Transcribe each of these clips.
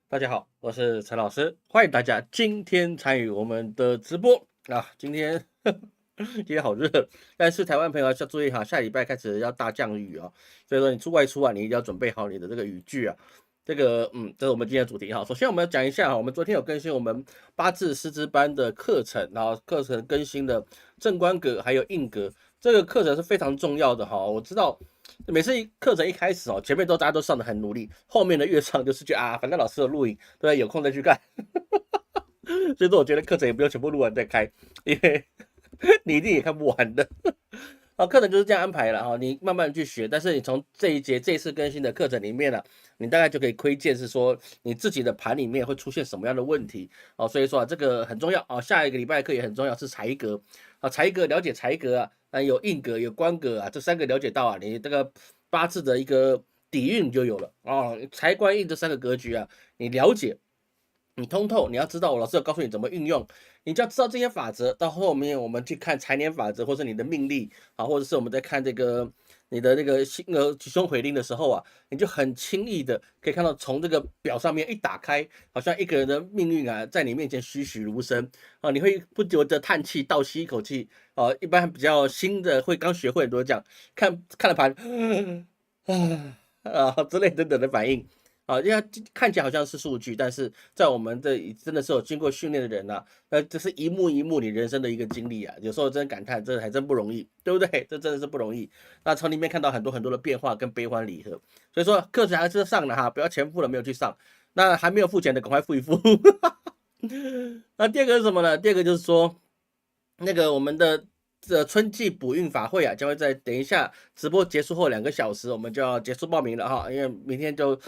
大家好，我是陈老师，欢迎大家今天参与我们的直播啊！今天今天好热，但是台湾朋友要注意哈，下礼拜开始要大降雨啊，所以说你外出啊，你一定要准备好你的这个雨具啊。这是我们今天的主题哈。首先我们要讲一下哈，我们昨天有更新我们八字师资班的课程，然后课程更新的正官格还有印格，这个课程是非常重要的哈。我知道每次课程一开始哦，前面大家都上的很努力，后面的越上就是反正老师有录影，对，有空再去看。所以说我觉得课程也不用全部录完再开，因为你一定也看不完的。啊，课程就是这样安排了哈，你慢慢去学，但是你从这一次更新的课程里面呢，你大概就可以窥见是说你自己的盘里面会出现什么样的问题哦，所以说这个很重要啊。下一个礼拜的课也很重要，是财格啊，财格了解财格啊，有印格有官格啊，这三个了解到啊，你这个八字的一个底蕴就有了啊，财官印这三个格局啊，你了解。你通透，你要知道，我老师要告诉你怎么运用，你就要知道这些法则。到后面我们去看财年法则，或是你的命力啊，或者是我们在看这个你的那个凶回令的时候啊，你就很轻易的可以看到，从这个表上面一打开，好像一个人的命运啊，在你面前栩栩如生啊，你会不由得叹气，倒吸一口气啊。一般比较新的刚学会很多讲，看了盘，之类等等的反应。啊，因为它看起来好像是数据，但是在我们的真的是有经过训练的人呐、这是一幕一幕你人生的一个经历啊，有时候真感叹，这还真不容易，对不对？这真的是不容易。那从里面看到很多很多的变化跟悲欢离合，所以说课程还是上了哈，不要钱付了没有去上，那还没有付钱的赶快付一付。那第二个是什么呢？第二个就是说，那个我们的春季补运法会啊，将会在等一下直播结束后2个小时，我们就要结束报名了哈，因为明天就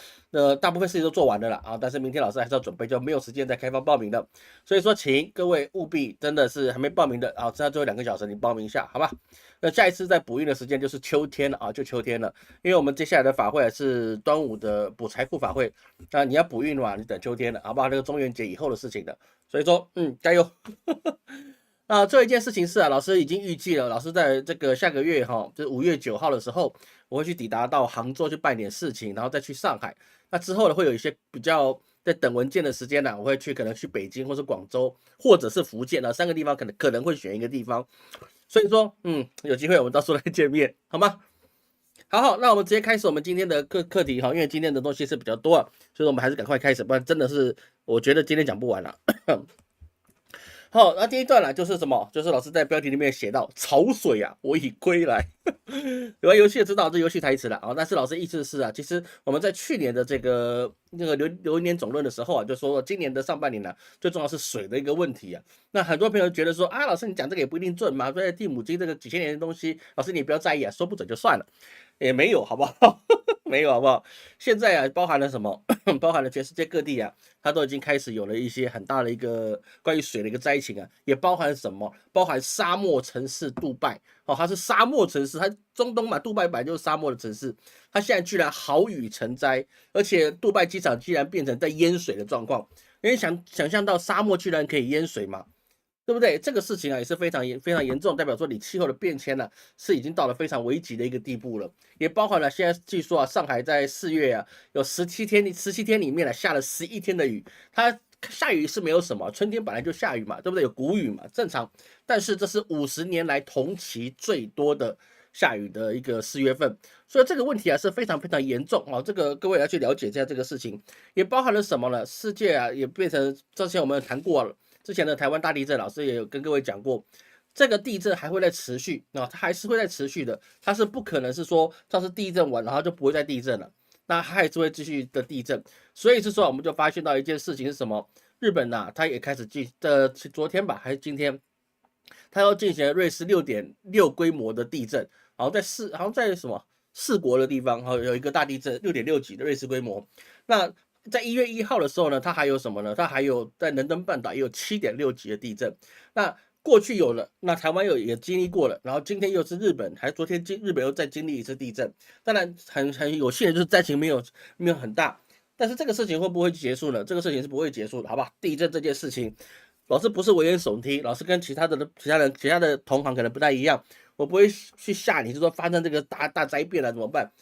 大部分事情都做完了啦啊，但是明天老师还是要准备，就没有时间再开放报名的，所以说请各位务必真的是还没报名的啊，剩下最后2个小时你报名一下，好吧？那下一次在补运的时间就是秋天了啊，就秋天了，因为我们接下来的法会是端午的补财库法会，那你要补运的话，你等秋天了，好不好？那个中元节以后的事情了，所以说加油。最后一件事情是啊，老师已经预计了，老师在这个下个月哈，就是5月9号的时候，我会去抵达到杭州去办点事情，然后再去上海。那之后呢，会有一些比较在等文件的时间呢，我会可能去北京或是广州，或者是福建啊3个地方，可能会选一个地方。所以说，有机会我们到时候来见面，好吗？好，那我们直接开始我们今天的课题哈，因为今天的东西是比较多啊，所以我们还是赶快开始，不然真的是我觉得今天讲不完了。好，那第一段啦，就是什么？就是老师在标题里面写到潮水啊，我已归来。有玩游戏的知道这游戏台词了啊，但是老师意思是啊，其实我们在去年的那个流年总论的时候啊，就说今年的上半年呢、最重要是水的一个问题啊。那很多朋友觉得说啊，老师你讲这个也不一定准嘛，所以地母经这个几千年的东西，老师你不要在意啊，说不准就算了，也没有好不好？没有好不好？现在啊，包含了什么？包含了全世界各地啊，它都已经开始有了一些很大的一个关于水的一个灾情啊，也包含什么？包含沙漠城市杜拜哦，它是沙漠城市，它中东嘛，杜拜本来就是沙漠的城市，它现在居然豪雨成灾，而且杜拜机场居然变成在淹水的状况，因为想象到沙漠居然可以淹水嘛？对不对？这个事情啊也是非常严重，代表说你气候的变迁呢、是已经到了非常危急的一个地步了，也包含了现在据说啊，上海在4月啊有17天里面呢、下了11天的雨，它下雨是没有什么，春天本来就下雨嘛，对不对？有谷雨嘛，正常。但是这是50年来同期最多的下雨的一个4月份，所以这个问题啊是非常严重啊。这个各位要去了解一下这个事情，也包含了什么呢？世界啊也变成之前我们谈过了。之前的台湾大地震，老师也有跟各位讲过，这个地震还会再持续啊，它还是会再持续的，它是不可能是说上次地震完然后就不会再地震了，那它还是会继续的地震。所以是说，我们就发现到一件事情是什么？日本呐、它也开始昨天吧还是今天，它要进行瑞士6.6规模的地震，好像在什么四国的地方，有一个大地震6.6级的瑞士规模，那。在1月1号的时候呢，它还有什么呢？它还有在能登半岛也有7.6级的地震。那过去有了，那台湾也经历过了，然后今天又是日本，还昨天日本又再经历一次地震。当然很有幸的就是灾情没有很大，但是这个事情会不会结束呢？这个事情是不会结束的，好吧？地震这件事情，老师不是危言耸听，老师跟其他的同行可能不太一样，我不会去吓你，就说发生这个大灾变了怎么办？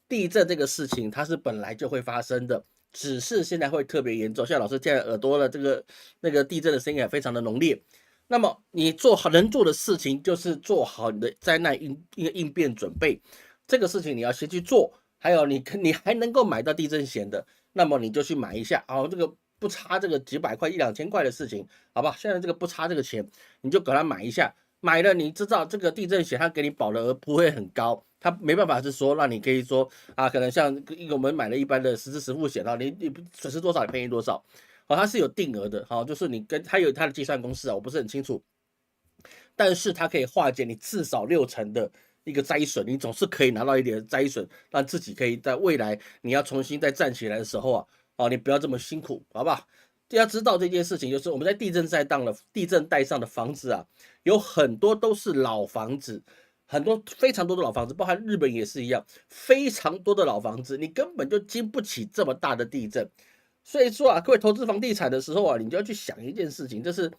地震这个事情它是本来就会发生的，只是现在会特别严重。像老师现在耳朵的那个地震的声音也非常的浓烈。那么你做好能做的事情，就是做好你的灾难应变准备，这个事情你要先去做。还有你还能够买到地震险的，那么你就去买一下啊，这个不差这个几百块1-2千块的事情，好吧？现在这个不差这个钱，你就给他买一下。买了你知道这个地震险，它给你保的额不会很高，它没办法是说让你可以说啊，可能像我们买了一般的实支实付险啊，你损失多少你赔你多少，哦，它是有定额的，好，就是你跟它有它的计算公式啊，我不是很清楚，但是它可以化解你至少60%的一个灾损，你总是可以拿到一点的灾损，让自己可以在未来你要重新再站起来的时候啊，哦，你不要这么辛苦，好不好？要知道这件事情，就是我们在地震带上的房子啊，有很多都是老房子，非常多的老房子，包含日本也是一样，非常多的老房子，你根本就经不起这么大的地震。所以说啊，各位投资房地产的时候啊，你就要去想一件事情，就是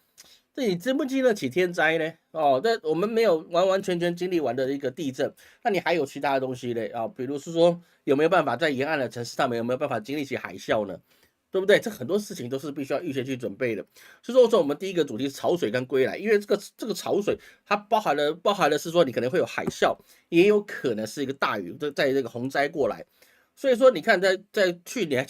这你经不经得起天灾呢？哦，这我们没有完完全全经历完的一个地震，那你还有其他的东西嘞啊？比如是说有没有办法在沿岸的城市上面有没有办法经历起海啸呢？对不对？这很多事情都是必须要预先去准备的。所以说我们第一个主题是潮水跟归来，因为这个潮水它包含的是说你可能会有海啸，也有可能是一个大雨在这个洪灾过来。所以说你看在去年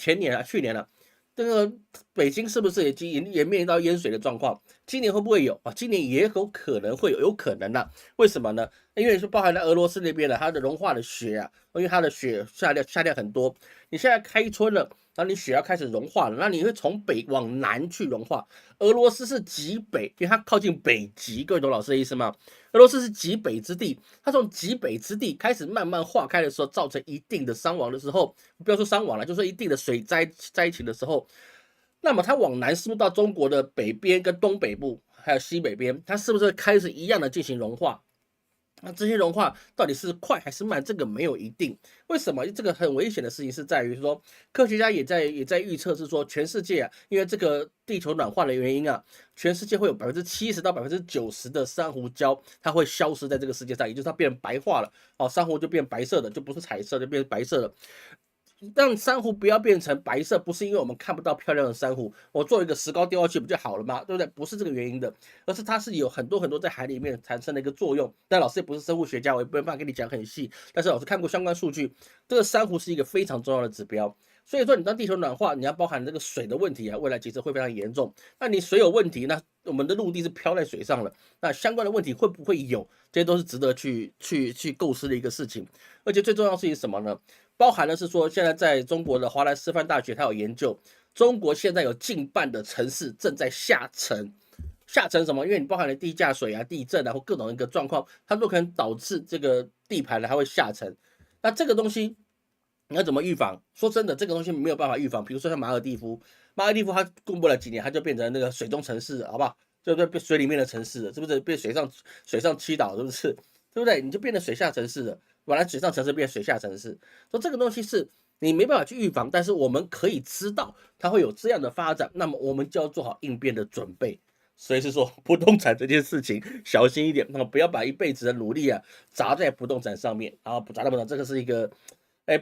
啊，这个北京是不是已经也面临到淹水的状况？今年会不会有啊？今年也有可能会有，有可能的。为什么呢？因为是包含了俄罗斯那边的它的融化的雪啊，因为它的雪下降很多。你现在开春了，然后你雪要开始融化了，那你会从北往南去融化。俄罗斯是极北，因为它靠近北极，各位懂老师的意思吗？俄罗斯是极北之地，它从极北之地开始慢慢化开的时候，造成一定的伤亡的时候，不要说伤亡了，就说一定的水灾情的时候，那么它往南是不是到中国的北边跟东北部，还有西北边，它是不是开始一样的进行融化？那这些融化到底是快还是慢？这个没有一定。为什么？这个很危险的事情是在于说，科学家也在预测是说，全世界啊，因为这个地球暖化的原因啊，全世界会有70%到90%的珊瑚礁，它会消失在这个世界上，也就是它变白化了。哦，珊瑚就变白色的，就不是彩色，就变白色的。让珊瑚不要变成白色，不是因为我们看不到漂亮的珊瑚，我做一个石膏丢下去不就好了吗？对不对？不是这个原因的，而是它是有很多很多在海里面产生的一个作用。但老师也不是生物学家，我也没办法跟你讲很细。但是老师看过相关数据，这个珊瑚是一个非常重要的指标。所以说，你当地球暖化，你要包含这个水的问题啊，未来其实会非常严重。那你水有问题，那我们的陆地是漂在水上了，那相关的问题会不会有？这些都是值得去构思的一个事情。而且最重要的事情是什么呢？包含的是说，现在在中国的华南师范大学，它有研究，中国现在有近半的城市正在下沉。下沉什么？因为你包含了地下水啊、地震啊或各种一个状况，它都可能导致这个地盘呢它会下沉。那这个东西你要怎么预防？说真的，这个东西没有办法预防。比如说像马尔地夫，它公布了几年，它就变成那个水中城市，好不好？就变水里面的城市了，是不是？变水上七岛，是不是？对不对？你就变成水下城市了。本来水上城市变水下城市，说这个东西是你没办法去预防，但是我们可以知道它会有这样的发展，那么我们就要做好应变的准备。所以是说不动产这件事情小心一点，那么不要把一辈子的努力啊砸在不动产上面，然后砸在不动产，这个是一个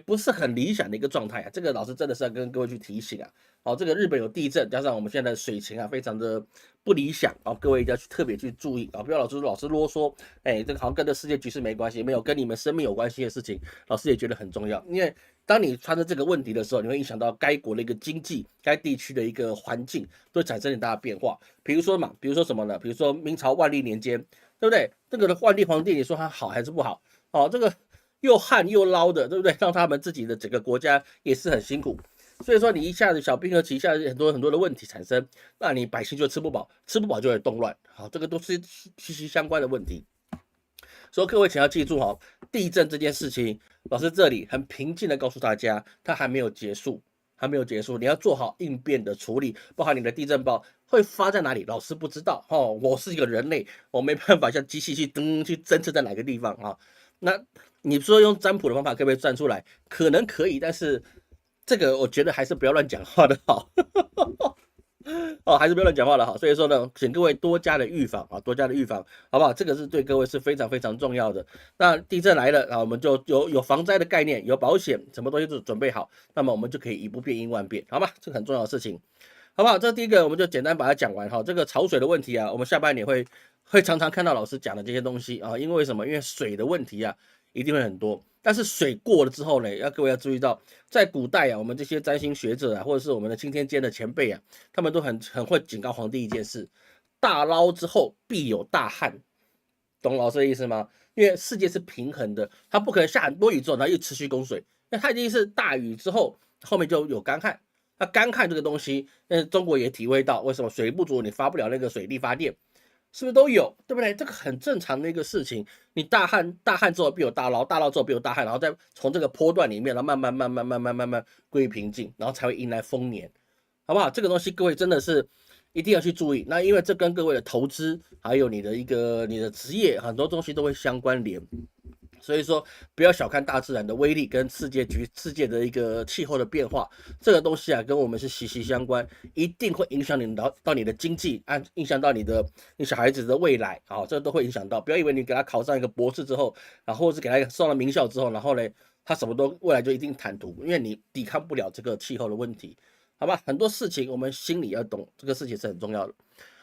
不是很理想的一个状态啊。这个老师真的是要跟各位去提醒啊。哦，这个日本有地震，加上我们现在的水情啊，非常的不理想啊，各位一定要特别去注意啊，不要老是啰嗦。这个好像跟这世界局势没关系，没有跟你们生命有关系的事情，老师也觉得很重要。因为当你发生这个问题的时候，你会影响到该国的一个经济，该地区的一个环境，都会产生很大的变化。比如说什么呢？比如说明朝万历年间，对不对？这个万历皇帝，你说他好还是不好？哦，这个又旱又涝的，对不对？让他们自己的整个国家也是很辛苦。所以说你一下子小冰河期，一下子很多很多的问题产生，那你百姓就吃不饱，吃不饱就会动乱。好，这个都是息息相关的问题。所以各位请要记住哈，地震这件事情，老师这里很平静的告诉大家，它还没有结束，还没有结束，你要做好应变的处理，包含你的地震包会发在哪里，老师不知道哦。我是一个人类，我没办法像机器去侦测在哪个地方啊。那你说用占卜的方法可不可以算出来？可能可以，但是这个我觉得还是不要乱讲话的好。哦，还是不要乱讲话了哈。所以说呢，请各位多加的预防啊，多加的预防，好不好？这个是对各位是非常非常重要的。那地震来了啊，我们就有防灾的概念，有保险，什么东西都准备好，那么我们就可以以不变应万变，好吗？这个很重要的事情，好不好？这第一个我们就简单把它讲完哈。这个潮水的问题啊，我们下半年会常常看到老师讲的这些东西啊，因为什么？因为水的问题啊，一定会很多。但是水过了之后呢，各位要注意到，在古代啊，我们这些占星学者啊，或者是我们的青天监的前辈啊，他们都很会警告皇帝一件事：大捞之后必有大旱。懂老师的意思吗？因为世界是平衡的，它不可能下很多雨之后，然后又持续供水，那它一定是大雨之后，后面就有干旱。那干旱这个东西，中国也体会到为什么水不足，你发不了那个水力发电。是不是都有，对不对？这个很正常的一个事情。你大旱之后必有大涝，大涝之后必有大旱，然后再从这个波段里面，然后慢慢归于平静，然后才会迎来丰年，好不好？这个东西各位真的是一定要去注意。那因为这跟各位的投资，还有你的职业，很多东西都会相关联。所以说，不要小看大自然的威力跟世界的一个气候的变化，这个东西啊，跟我们是息息相关，一定会影响你到你的经济，影响到你小孩子的未来，好，这都会影响到。不要以为你给他考上一个博士之后，然后或是给他上了名校之后，然后呢，他什么都未来就一定坦途，因为你抵抗不了这个气候的问题，好吧？很多事情我们心里要懂，这个事情是很重要的。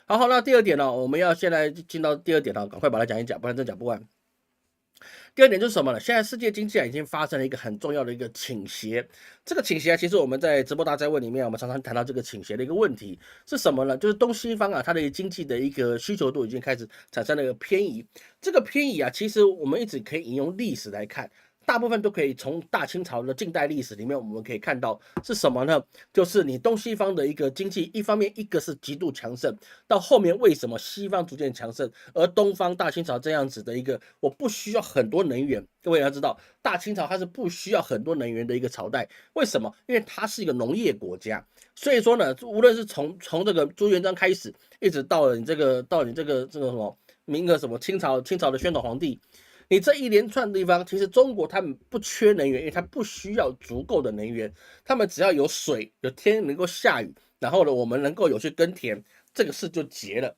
好，那第二点呢，我们要现在进到第二点了，赶快把它讲一讲，不然真讲不完。第二点就是什么呢？现在世界经济已经发生了一个很重要的一个倾斜。这个倾斜其实我们在直播大灾问里面，我们常常谈到这个倾斜的一个问题是什么呢？就是东西方啊，它的经济的一个需求度已经开始产生了一个偏移。这个偏移啊，其实我们一直可以引用历史来看。大部分都可以从大清朝的近代历史里面，我们可以看到是什么呢？就是你东西方的一个经济，一方面一个是极度强盛，到后面为什么西方逐渐强盛，而东方大清朝这样子的一个我不需要很多能源。各位要知道，大清朝它是不需要很多能源的一个朝代，为什么？因为它是一个农业国家，所以说呢，无论是从这个朱元璋开始，一直到你这个什么什么清朝的宣统皇帝。你这一连串的地方，其实中国他们不缺能源，因为它不需要足够的能源，他们只要有水，有天能够下雨，然后呢，我们能够有去耕田，这个事就结了。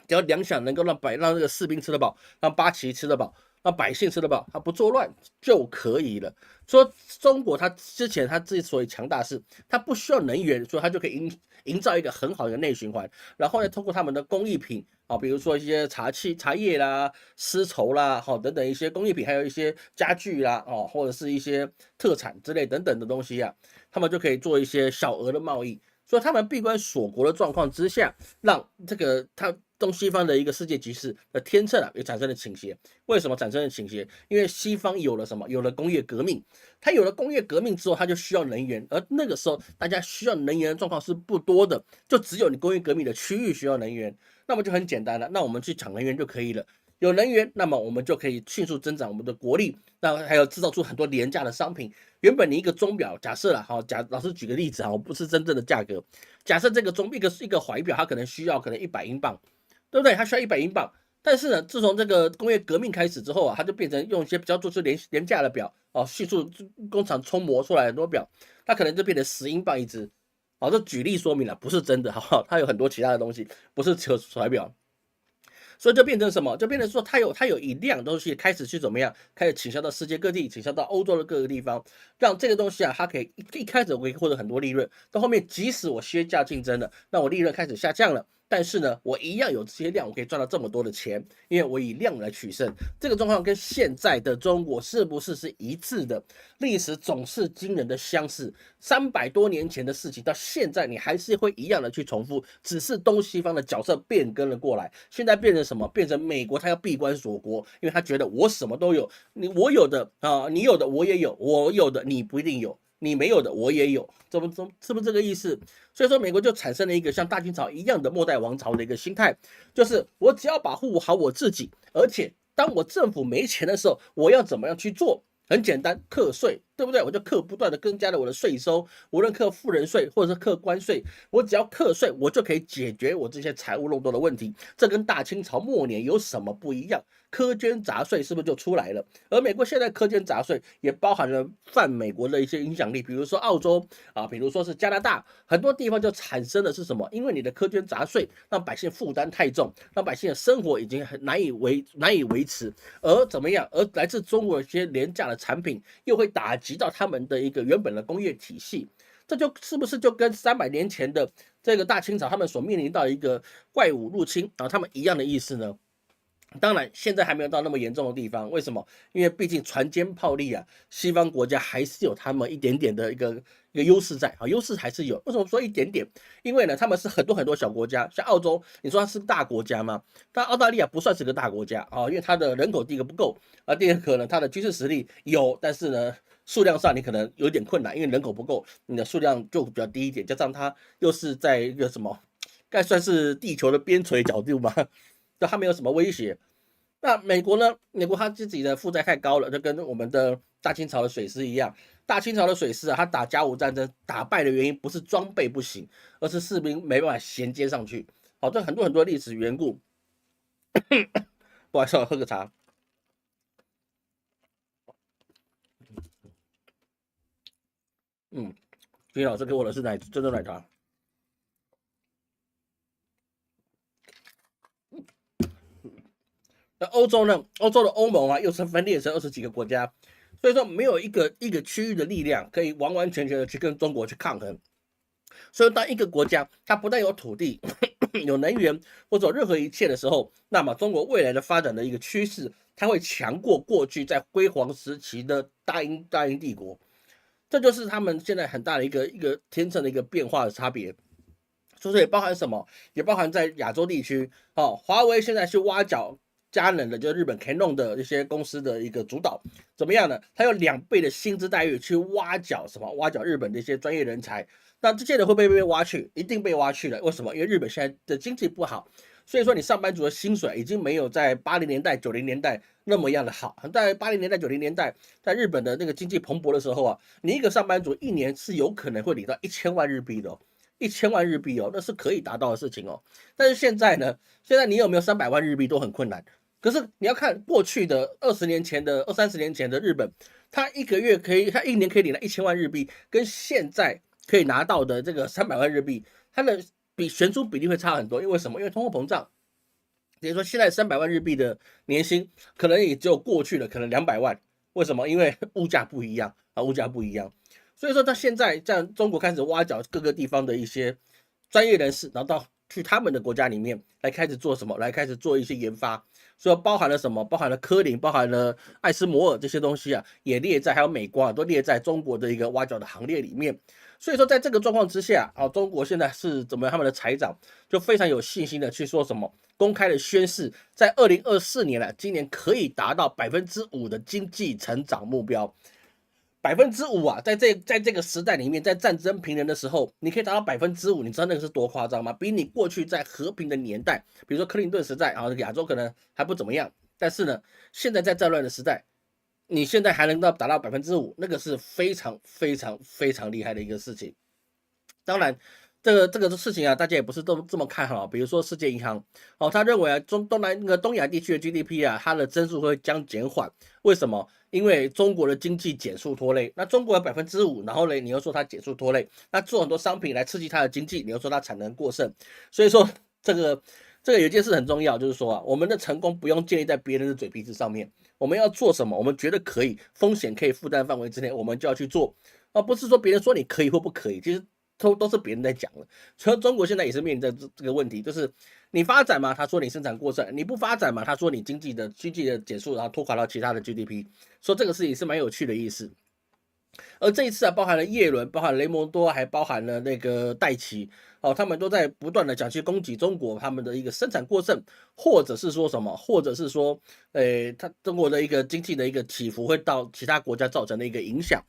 只要粮饷能够让这个士兵吃得饱，让八旗吃得饱，让百姓吃得饱，他不作乱就可以了。说中国它之前它之所以强大是，它不需要能源，所以它就可以营造一个很好的内循环，然后呢，通过他们的工艺品啊，比如说一些茶叶啦、丝绸啦，等等一些工艺品，还有一些家具啦，或者是一些特产之类等等的东西啊，他们就可以做一些小额的贸易。所以他们闭关锁国的状况之下，让这个东西方的一个世界局势的天秤啊，也产生了倾斜。为什么产生了倾斜？因为西方有了什么？有了工业革命。它有了工业革命之后，它就需要能源，而那个时候大家需要能源的状况是不多的，就只有你工业革命的区域需要能源，那么就很简单了，那我们去抢能源就可以了。有能源，那么我们就可以迅速增长我们的国力，那还有制造出很多廉价的商品。原本你一个钟表，假设啦，老师举个例子啊，我不是真正的价格，假设这个一个怀表，它可能需要100英镑，对不对？它需要100英镑，但是呢，自从这个工业革命开始之后啊，它就变成用一些比较做出廉价的表哦，迅速工厂冲磨出来很多表，它可能就变成10英镑一只。好，这举例说明了，不是真的，好不好？它有很多其他的东西，不是只有怀表。所以就变成什么？就变成说，它有一辆东西开始去怎么样？开始倾销到世界各地，倾销到欧洲的各个地方，让这个东西啊，它可以一开始我可以获得很多利润，到后面即使我削价竞争了，那我利润开始下降了。但是呢，我一样有这些量，我可以赚到这么多的钱，因为我以量来取胜。这个状况跟现在的中国是不是一致的？历史总是惊人的相似，300多年前的事情到现在你还是会一样的去重复，只是东西方的角色变更了过来。现在变成什么？变成美国他要闭关锁国，因为他觉得我什么都有，我有的啊，你有的我也有，我有的你不一定有。你没有的我也有，是不是这个意思？所以说美国就产生了一个像大清朝一样的末代王朝的一个心态，就是我只要保护好我自己，而且当我政府没钱的时候，我要怎么样去做？很简单，课税对不对？我就不断的增加了我的税收，无论课富人税或者是课关税，我只要课税，我就可以解决我这些财务漏洞的问题。这跟大清朝末年有什么不一样？苛捐杂税是不是就出来了？而美国现在苛捐杂税也包含了泛美国的一些影响力，比如说澳洲啊，比如说是加拿大，很多地方就产生的是什么？因为你的苛捐杂税让百姓负担太重，让百姓的生活已经很难以维持，而怎么样？而来自中国一些廉价的产品又会打击到他们的一个原本的工业体系。这就是不是就跟300年前的这个大清朝他们所面临到一个怪物入侵，然后他们一样的意思呢？当然，现在还没有到那么严重的地方。为什么？因为毕竟船坚炮利啊，西方国家还是有他们一点点的一个优势在啊，优势还是有。为什么说一点点？因为呢，他们是很多很多小国家，像澳洲，你说它是大国家吗？但澳大利亚不算是个大国家啊，因为它的人口第一个不够啊，第二个呢，它的军事实力有，但是呢，数量上你可能有点困难，因为人口不够，你的数量就比较低一点，加上它又是在一个什么，该算是地球的边陲角度嘛。对它没有什么威胁。那美国呢？美国它自己的负债太高了，就跟我们的大清朝的水师一样。大清朝的水师啊，他打甲午战争打败的原因不是装备不行，而是士兵没办法衔接上去。好，这很多很多历史缘故。不好意思，我喝个茶。今天老师给我的是珍珠奶茶。那欧洲呢？欧洲的欧盟啊，又是分裂成20几个国家，所以说没有一个区域的力量可以完完全全的去跟中国去抗衡。所以当一个国家它不但有土地、有能源或者任何一切的时候，那么中国未来的发展的一个趋势，它会强过过去在辉煌时期的大英帝国。这就是他们现在很大的一个天秤的一个变化的差别。所以也包含什么？也包含在亚洲地区，华为现在去挖角佳能的，就是日本 Canon 的一些公司的一个主导，怎么样呢？他有2倍的薪资待遇去挖角什么？挖角日本的一些专业人才。那这些人会被挖去？一定被挖去了。为什么？因为日本现在的经济不好，所以说你上班族的薪水已经没有在80年代、90年代那么样的好。在80年代、90年代，在日本的那个经济蓬勃的时候啊，你一个上班族一年是有可能会领到1000万日币的。1000万日币哦，那是可以达到的事情哦。但是现在呢？现在你有没有300万日币都很困难。可是你要看过去的20年前的、20-30年前的日本，他一个月可以，他一年可以领到1000万日币，跟现在可以拿到的这个300万日币，它的悬殊比例会差很多。因为什么？因为通货膨胀。比如说现在300万日币的年薪，可能也只有过去的可能200万。为什么？因为物价不一样啊，物价不一样。所以说，到现在这样，中国开始挖角各个地方的一些专业人士，然后去他们的国家里面来开始做什么？来开始做一些研发。所以包含了什么？包含了科林，包含了艾斯摩尔这些东西啊，也列在，还有美光啊，都列在中国的一个挖角的行列里面。所以说，在这个状况之下啊，中国现在是怎么样？他们的财长就非常有信心的去说什么，公开的宣示，在2024年今年可以达到5%的经济成长目标。5%啊，在这个时代里面，在战争平衡的时候，你可以达到5%，你知道那个是多夸张吗？比你过去在和平的年代，比如说克林顿时代啊，亚洲可能还不怎么样，但是呢，现在在战乱的时代，你现在还能达到5%，那个是非常非常非常厉害的一个事情。当然，这个事情啊，大家也不是都这么看好。比如说世界银行，他认为啊，东亚地区的 GDP 啊，它的增速会减缓。为什么？因为中国的经济减速拖累。那中国有5%，然后呢，你又说它减速拖累，那做很多商品来刺激它的经济，你又说它产能过剩。所以说，这个有一件事很重要，就是说啊，我们的成功不用建立在别人的嘴皮子上面。我们要做什么？我们觉得可以，风险可以负担范围之内，我们就要去做，而不是说别人说你可以或不可以。其实都是别人在讲了。所以中国现在也是面临着这个问题，就是你发展嘛，他说你生产过剩；你不发展嘛，他说你经济的减速，然后拖垮到其他的 GDP。说这个事情是蛮有趣的意思。而这一次啊，包含了叶伦，包含了雷蒙多，还包含了那个戴奇，他们都在不断的讲去攻击中国他们的一个生产过剩，或者是说什么，或者是说，他中国的一个经济的一个起伏会到其他国家造成的一个影响。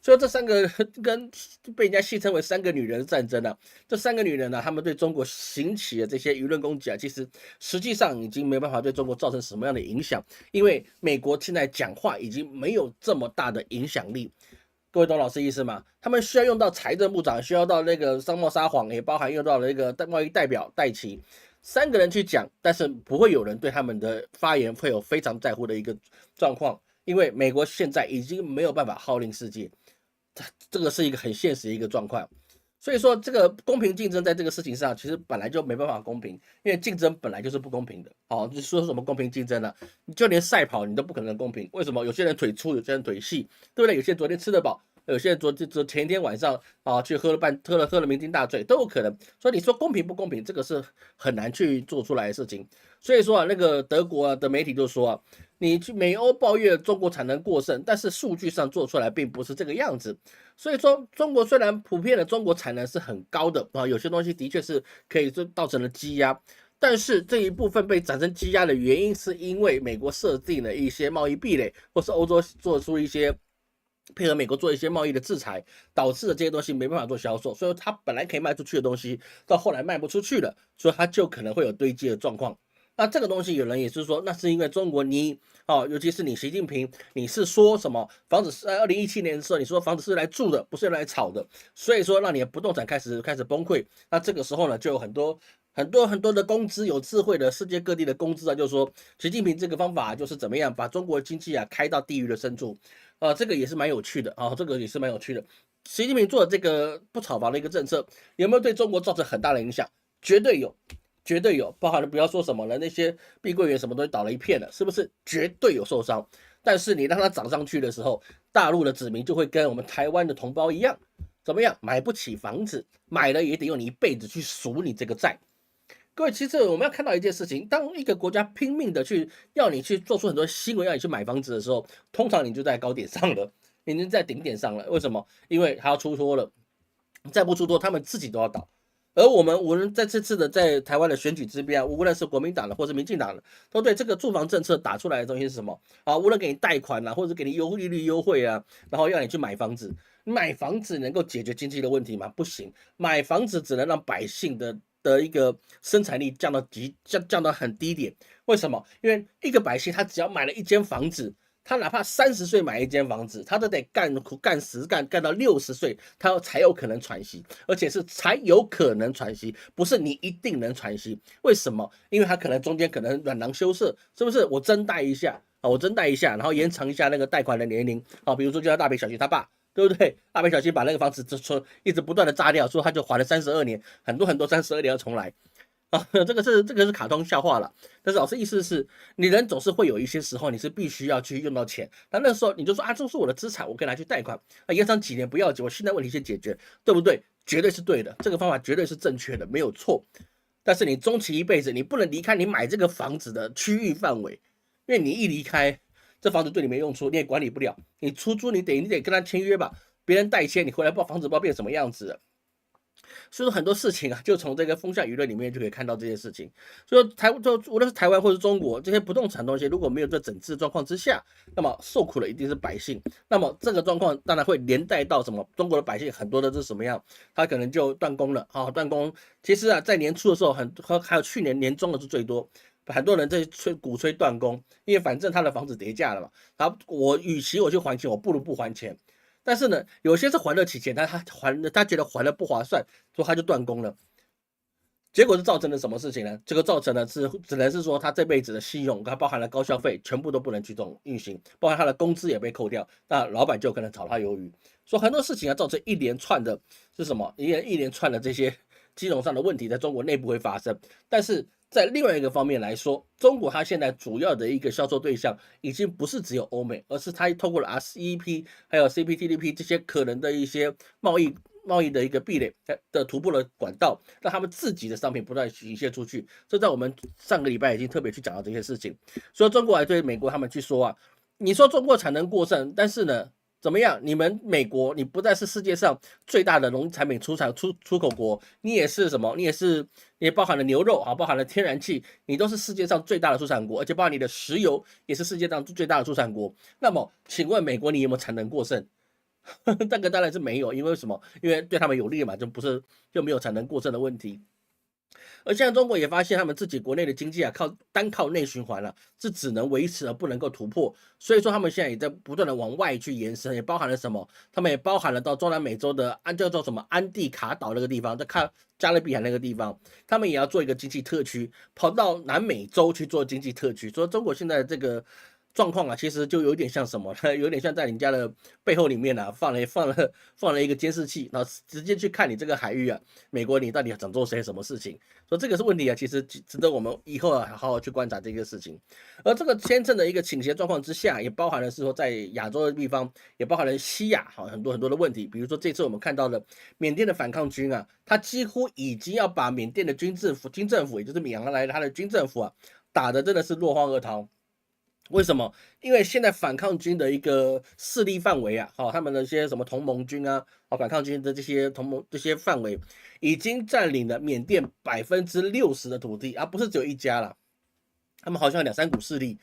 所以这3个跟被人家戏称为3个女人战争啊，这3个女人呢，她们对中国行起的这些舆论攻击啊，其实实际上已经没办法对中国造成什么样的影响，因为美国现在讲话已经没有这么大的影响力。各位懂老师意思吗？他们需要用到财政部长，需要到那个商贸撒谎，也包含用到了那个贸易代表戴奇，三个人去讲，但是不会有人对他们的发言会有非常在乎的一个状况，因为美国现在已经没有办法号令世界，这个是一个很现实的一个状况。所以说，这个公平竞争在这个事情上，其实本来就没办法公平，因为竞争本来就是不公平的。好，就说什么公平竞争呢？你就连赛跑你都不可能公平，为什么？有些人腿粗，有些人腿细，对不对？有些人昨天吃得饱，有些人前一天晚上啊去喝了酩酊大醉，都有可能。所以你说公平不公平，这个是很难去做出来的事情。所以说啊，那个德国的媒体就说啊，你去美欧抱怨中国产能过剩，但是数据上做出来并不是这个样子。所以说，中国虽然普遍的中国产能是很高的啊，有些东西的确是可以造成了积压，但是这一部分被产生积压的原因，是因为美国设定了一些贸易壁垒，或是欧洲做出一些配合美国做一些贸易的制裁，导致了这些东西没办法做销售，所以它本来可以卖出去的东西，到后来卖不出去了，所以它就可能会有堆积的状况。那这个东西有人也是说，那是因为中国你尤其是你习近平，你是说什么房子是在2017年的时候，你说房子是来住的，不是来炒的，所以说让你的不动产开始崩溃。那这个时候呢，就有很多的公知，有智慧的世界各地的公知啊，就说习近平这个方法就是怎么样把中国经济开到地狱的深处。这个也是蛮有趣的啊，这个也是蛮有趣的。习近平做的这个不炒房的一个政策，有没有对中国造成很大的影响？绝对有。绝对有，包含了不要说什么了，那些碧桂园什么东西倒了一片了，是不是绝对有受伤？但是你让它涨上去的时候，大陆的子民就会跟我们台湾的同胞一样，怎么样？买不起房子，买了也得用你一辈子去赎你这个债。各位，其实我们要看到一件事情，当一个国家拼命的要你去做出很多新闻，要你去买房子的时候，通常你就在高点上了，已经在顶点上了。为什么？因为他要出脱了，再不出脱，他们自己都要倒。而我们无论在这次的在台湾的选举之边，无论是国民党的或是民进党的，都对这个住房政策打出来的东西是什么啊？无论给你贷款啊，或者给你利率优惠啊，然后要你去买房子，买房子能够解决经济的问题吗？不行，买房子只能让百姓的一个生产力降到很低点。为什么？因为一个百姓他只要买了一间房子，他哪怕30岁买一间房子，他都得干到60岁，他才有可能喘息，而且是才有可能喘息，不是你一定能喘息。为什么？因为他可能中间可能软囊羞涩，是不是？我增贷一下啊，我增贷一下，然后延长一下那个贷款的年龄啊，比如说就像大北小旭他爸。对不对？大北小旭把那个房子一直不断的炸掉，说他就还了32年，很多32年要重来。这个是卡通笑话了，但是老师意思是，你人总是会有一些时候你是必须要去用到钱，那时候你就说啊，这是我的资产，我可以拿去贷款，延长几年不要紧，我现在问题先解决，对不对？绝对是对的，这个方法绝对是正确的，没有错。但是你终其一辈子，你不能离开你买这个房子的区域范围，因为你一离开，这房子对你没用处，你也管理不了，你出租你得跟他签约吧，别人代签，你回来房子不知道变什么样子了。所以说很多事情啊，就从这个风向舆论里面就可以看到这件事情。所以无论是台湾或是中国这些不动产东西，如果没有这整治状况之下，那么受苦的一定是百姓。那么这个状况当然会连带到什么？中国的百姓很多的是什么样？他可能就断供了啊，断供。其实啊，在年初的时候，还有去年年中的是最多。很多人在鼓吹断供，因为反正他的房子跌价了嘛，与其我去还钱，我不如不还钱。但是呢，有些是还得起钱，他觉得还了不划算，所以他就断供了。结果是造成了什么事情呢？这个造成的是只能是说他这辈子的信用，它包含了高消费，全部都不能去运行，包含他的工资也被扣掉，那老板就可能炒他鱿鱼。所以很多事情造成一连串的是什么？一连串的这些金融上的问题，在中国内部会发生。但是在另外一个方面来说，中国它现在主要的一个销售对象已经不是只有欧美，而是它透过了 RCEP 还有 CPTPP 这些可能的一些贸易的一个壁垒的突破的管道，让他们自己的商品不断体现出去。这在我们上个礼拜已经特别去讲到这些事情，所以中国还对美国他们去说啊，你说中国产能过剩，但是呢？怎么样？你们美国，你不再是世界上最大的农产品出口国，你也是什么？你也包含了牛肉啊，包含了天然气，你都是世界上最大的出产国，而且包含你的石油也是世界上最大的出产国。那么，请问美国你有没有产能过剩？这个当然是没有，因为什么？因为对他们有利嘛，就没有产能过剩的问题。而现在中国也发现，他们自己国内的经济啊，单靠内循环了、是只能维持而不能够突破。所以说，他们现在也在不断的往外去延伸，也包含了什么？他们也包含了到中南美洲的叫做什么安地卡岛那个地方，在加勒比海那个地方，他们也要做一个经济特区，跑到南美洲去做经济特区。所以中国现在的这个状况啊，其实就有点像什么呢？有点像在你家的背后里面啊，放了一个监视器，然后直接去看你这个海域啊，美国你到底想做些什么事情？所以这个是问题啊，其实值得我们以后啊好好去观察这个事情。而这个签证的一个倾斜状况之下，也包含了是说在亚洲的地方，也包含了西亚哈很多很多的问题。比如说这次我们看到的缅甸的反抗军啊，他几乎已经要把缅甸的军政府，也就是缅甸来的他的军政府啊，打的真的是落荒而逃。为什么？因为现在反抗军的一个势力范围啊，他们的一些什么同盟军啊，反抗军的这些同盟这些范围，已经占领了缅甸60%的土地，而不是只有一家了。他们好像两三股势力，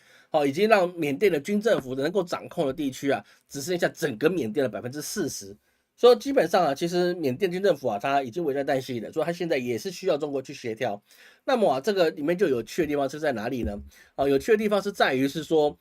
已经让缅甸的军政府能够掌控的地区啊，只剩下整个缅甸的40%。所以基本上啊，其实缅甸军政府啊，它已经危在旦夕了，所以它现在也是需要中国去协调。那么啊，这个里面就有趣的地方是在哪里呢？有趣的地方是在于是说，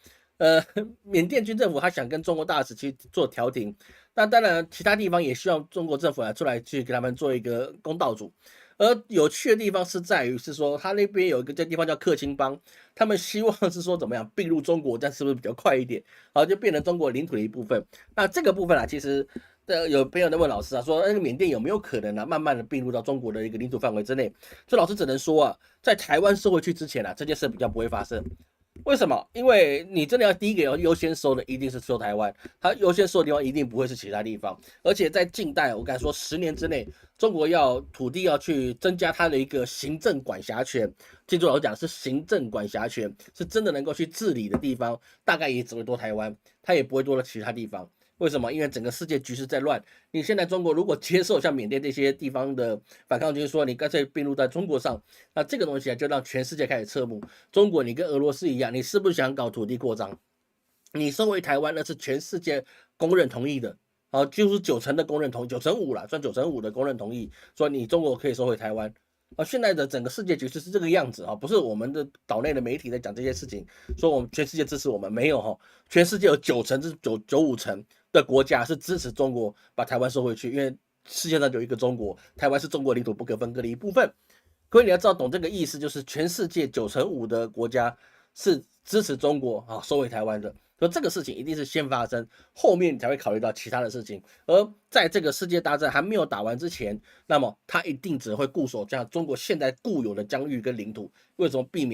缅甸军政府他想跟中国大使去做调停，那当然其他地方也希望中国政府出来去给他们做一个公道主。而有趣的地方是在于是说，他那边有一个地方叫克钦邦，他们希望是说怎么样并入中国，但是不是比较快一点，就变成中国领土的一部分。那这个部分啊，其实有朋友在问老师啊，说那个缅甸有没有可能慢慢的并入到中国的一个领土范围之内？所以老师只能说啊，在台湾收回去之前啊，这件事比较不会发生。为什么？因为你真的要第一个要优先收的一定是收台湾，它优先收的地方一定不会是其他地方。而且在近代，我敢说10年之内，中国土地要去增加它的一个行政管辖权，记住老师讲是行政管辖权，是真的能够去治理的地方，大概也只会多台湾，它也不会多了其他地方。为什么？因为整个世界局势在乱。你现在中国如果接受像缅甸这些地方的反抗军说你干脆并入在中国上，那这个东西就让全世界开始侧目。中国，你跟俄罗斯一样，你是不是想搞土地扩张？你收回台湾，那是全世界公认同意的。几乎90%的公认同意，9成5了，算9成5的公认同意，说你中国可以收回台湾。现在的整个世界局势是这个样子啊，不是我们的岛内的媒体在讲这些事情，说我们全世界支持我们，没有哈，全世界有90%至95%的国家是支持中国把台湾收回去，因为世界上有一个中国，台湾是中国领土不可分割的一部分。各位你要知道懂这个意思，就是全世界9成5的国家是支持中国收回台湾的。所以这个事情一定是先发生，后面你才会考虑到其他的事情。而在这个世界大战还没有打完之前，那么他一定只会固守这样中国现在固有的疆域跟领土。为什么避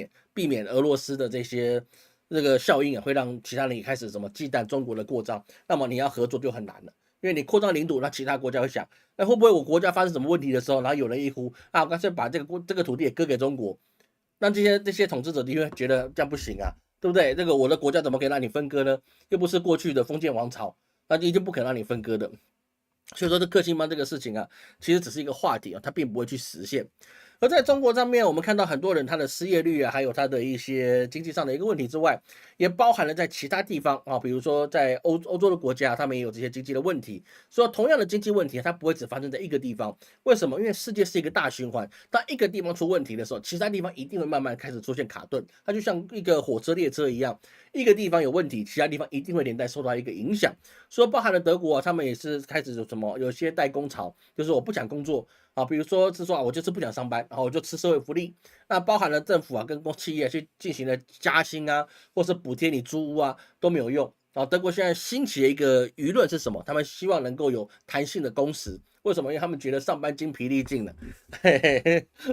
免俄罗斯的这个效应会让其他人也开始什么忌惮中国的扩张？那么你要合作就很难了，因为你扩张领土，那其他国家会想，那会不会我国家发生什么问题的时候，然后有人一呼我干脆把这个土地也割给中国？那这些统治者就会觉得这样不行啊。对不对？这个我的国家怎么可以让你分割呢？又不是过去的封建王朝，那一定不可能让你分割的。所以说，这克钦邦这个事情啊，其实只是一个话题啊，它并不会去实现。而在中国上面，我们看到很多人他的失业率啊，还有他的一些经济上的一个问题之外，也包含了在其他地方啊，比如说在欧洲的国家，他们也有这些经济的问题。所以同样的经济问题，它不会只发生在一个地方。为什么？因为世界是一个大循环，当一个地方出问题的时候，其他地方一定会慢慢开始出现卡顿。它就像一个火车列车一样，一个地方有问题，其他地方一定会连带受到一个影响。所以包含了德国啊，他们也是开始有些代工潮，就是我不想工作。比如说是说我就是不想上班，然后我就吃社会福利。那包含了政府跟企业去进行了加薪啊，或是补贴你租屋啊，都没有用。德国现在兴起的一个舆论是什么？他们希望能够有弹性的工时。为什么？因为他们觉得上班精疲力尽了，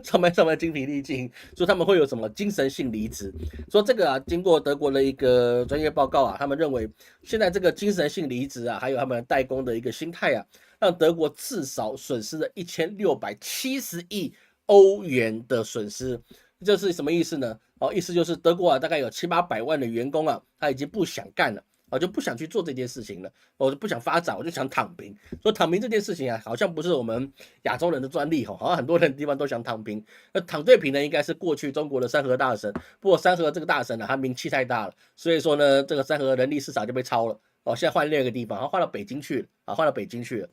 上班精疲力尽，所以他们会有什么精神性离职。说这个经过德国的一个专业报告他们认为现在这个精神性离职还有他们代工的一个心态让德国至少损失了1670亿欧元的损失。这是什么意思呢？意思就是德国大概有700-800万的员工他已经不想干了。就不想去做这件事情了，我就不想发展，我就想躺平。所以躺平这件事情好像不是我们亚洲人的专利好像很多人的地方都想躺平。那躺对平呢，应该是过去中国的三和大神。不过三和这个大神他名气太大了，所以说呢，这个三和人力市场就被抄了。现在换另一个地方，换到北京去了。换到北京去了。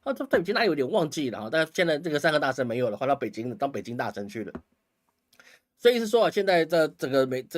他北京哪有点忘记了但是现在这个三个大神没有了，换到北京当北京大神去了。所以是说现在在这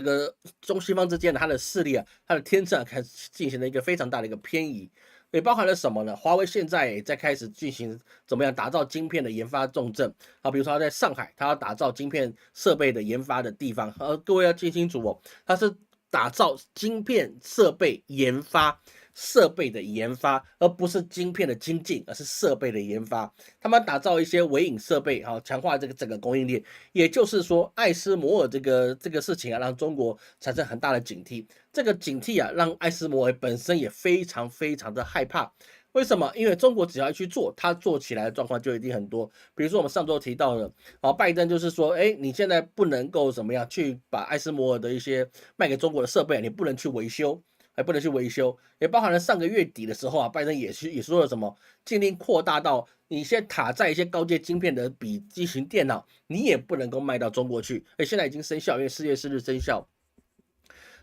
个中西方之间的它的势力它的天秤开始进行了一个非常大的一个偏移，也包含了什么呢？华为现在也在开始进行怎么样打造晶片的研发重镇比如说它在上海，它要打造晶片设备的研发的地方，各位要记清楚它是打造晶片设备研发。设备的研发，而不是晶片的精进，而是设备的研发。他们打造一些微影设备，强化这个整个供应链。也就是说，艾斯摩尔这个事情让中国产生很大的警惕。这个警惕让艾斯摩尔本身也非常非常的害怕。为什么？因为中国只要去做，它做起来的状况就一定很多。比如说我们上周提到的，拜登就是说，你现在不能够怎么样去把艾斯摩尔的一些卖给中国的设备，你不能去维修。还不能去维修，也包含了上个月底的时候拜登也说了什么，禁令扩大到你先塔在一些高阶晶片的笔记型电脑，你也不能够卖到中国去，现在已经生效，因为4月4日生效。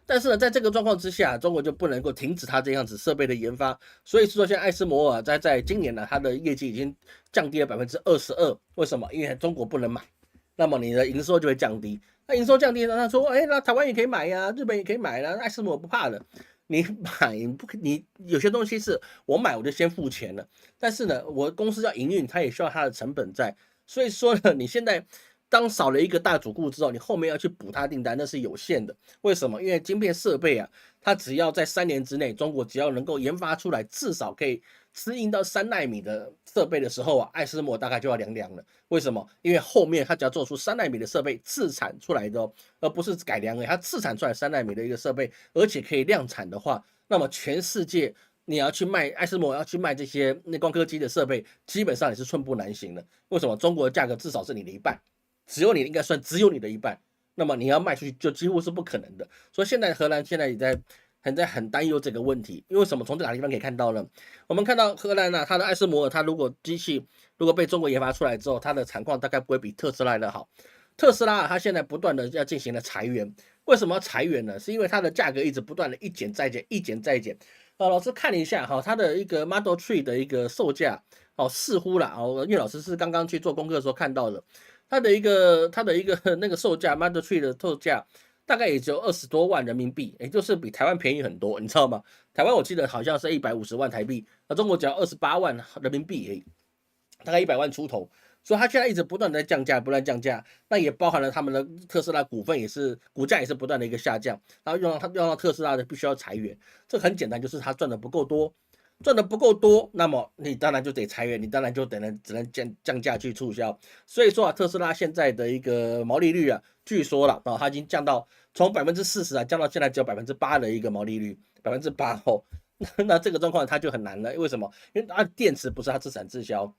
但是呢，在这个状况之下，中国就不能够停止它这样子设备的研发，所以说现在艾斯摩尔在今年呢，它的业绩已经降低了22%。为什么？因为中国不能买，那么你的营收就会降低。那营收降低，他说，那台湾也可以买呀，日本也可以买啦，艾斯摩尔不怕的。你买你有些东西是我买我就先付钱了，但是呢，我公司要营运，它也需要它的成本在，所以说呢，你现在当少了一个大主顾之后，你后面要去补它订单，那是有限的。为什么？因为晶片设备它只要在3年之内，中国只要能够研发出来，至少可以适应到3奈米的设备的时候艾斯摩大概就要凉了。为什么？因为后面它只要做出3奈米的设备自产出来的而不是改良它自产出来3奈米的一个设备，而且可以量产的话，那么全世界你要去卖艾斯摩要去卖这些光刻机的设备，基本上也是寸步难行的。为什么？中国的价格至少是你的一半，只有你的一半，那么你要卖出去就几乎是不可能的。所以现在荷兰现在也在很担忧这个问题，因为什么？从这个地方可以看到呢？我们看到荷兰它的艾斯摩尔，它如果机器如果被中国研发出来之后，它的产况大概不会比特斯拉的好。特斯拉它现在不断的要进行了裁员，为什么要裁员呢？是因为它的价格一直不断的一减再减，一减再减。老师看了一下它的一个 Model 3的一个售价似乎啦因为老师是刚刚去做功课的时候看到的，它的一个那个售价 Model 3的售价大概也只有20多万人民币，也就是比台湾便宜很多，你知道吗？台湾我记得好像是150万台币，中国只要28万人民币而已，大概100万出头。所以它现在一直不断的在降价，不断降价，那也包含了他们的特斯拉股价也是不断的一个下降，然后用到特斯拉的必须要裁员，这很简单，就是它赚的不够多，那么你当然就得裁员，你当然就只能降价去促销。所以说特斯拉现在的一个毛利率据说了它已经降到从40%降到现在只有8%的一个毛利率，8%那这个状况它就很难了，为什么？因为它电池不是它自产自销。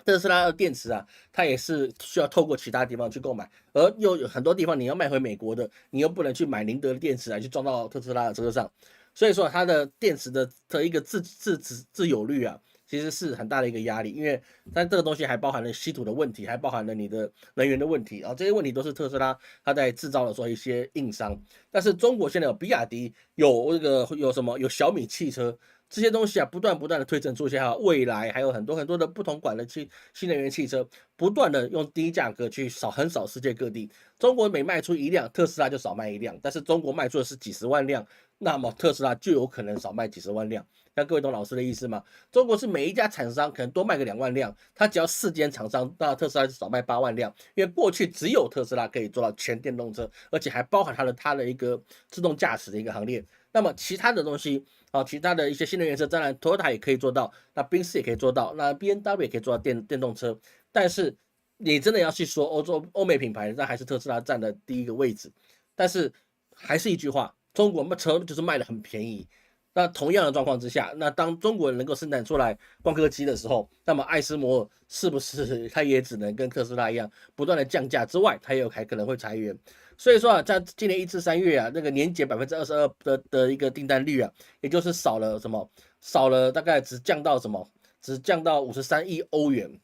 特斯拉的电池它也是需要透过其他地方去购买，而又有很多地方你要卖回美国的，你又不能去买宁德的电池来去装到特斯拉的车上，所以说它的电池的一个自有率其实是很大的一个压力，因为它这个东西还包含了稀土的问题，还包含了你的能源的问题这些问题都是特斯拉它在制造的时候一些硬伤。但是中国现在有比亚迪，有什么有小米汽车。这些东西不断的推陈出新未来还有很多的不同款的新能源汽车，不断的用低价格去横扫世界各地。中国每卖出1辆，特斯拉就少卖1辆，但是中国卖出的是几十万辆，那么特斯拉就有可能少卖几十万辆。像各位懂老师的意思吗？中国是每一家厂商可能多卖个2万辆，它只要4间厂商，那特斯拉就少卖8万辆，因为过去只有特斯拉可以做到全电动车，而且还包含它的一个自动驾驶的一个行列。那么其他的东西其他的一些新能源车，当然 Toyota 也可以做到，那宾士也可以做到，那 BMW 也可以做到电动车。但是你真的要去说欧美品牌，那还是特斯拉占的第一个位置。但是还是一句话，中国车就是卖的很便宜。那同样的状况之下，那当中国人能够生产出来光刻机的时候，那么艾斯摩尔是不是它也只能跟特斯拉一样，不断的降价之外，它也还可能会裁员。所以说在今年1至3月那个年减22%的一个订单率也就是少了大概只降到53亿欧元。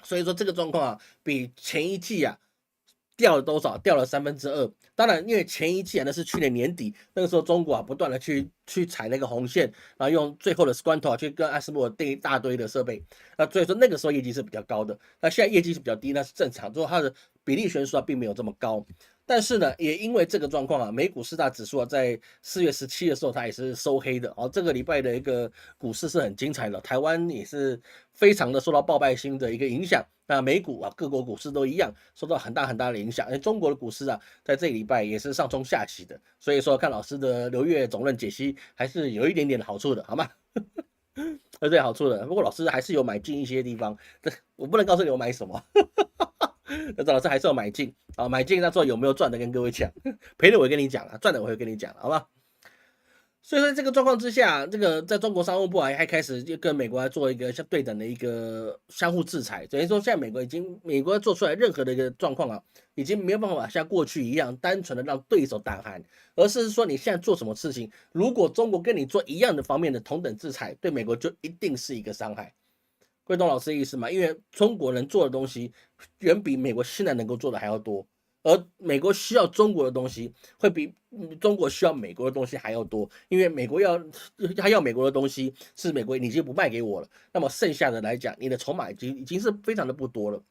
所以说这个状况比前一季掉了多少？掉了2/3。当然，因为前一季那是去年年底，那个时候中国不断的去踩那个红线，然后用最后的关头去跟艾斯摩尔订一大堆的设备，那所以说那个时候业绩是比较高的。那现在业绩是比较低，那是正常，之后它的比例悬殊并没有这么高。但是呢，也因为这个状况美股4大指数在4月17的时候，它也是收黑的。这个礼拜的一个股市是很精彩的，台湾也是非常的受到爆败星的一个影响。那美股各国股市都一样受到很大的影响。中国的股市在这个礼拜也是上冲下起的。所以说，看老师的刘月总论解析还是有一点点的好处的，好吗？有点好处的。不过老师还是有买进一些地方，我不能告诉你我买什么。但是老师还是要买进买进那时候有没有赚的跟各位讲，赔的我会跟你讲赚的我会跟你讲，好吧？所以在这个状况之下，这个在中国商务部还开始就跟美国来做一个相对等的一个相互制裁，等于说现在美国做出来任何的一个状况已经没有办法像过去一样单纯的让对手胆寒，而是说你现在做什么事情，如果中国跟你做一样的方面的同等制裁，对美国就一定是一个伤害。会懂老师的意思吗？因为中国能做的东西远比美国现在能够做的还要多，而美国需要中国的东西会比中国需要美国的东西还要多，因为美国他要美国的东西是美国你已经不卖给我了，那么剩下的来讲，你的筹码已经是非常的不多了。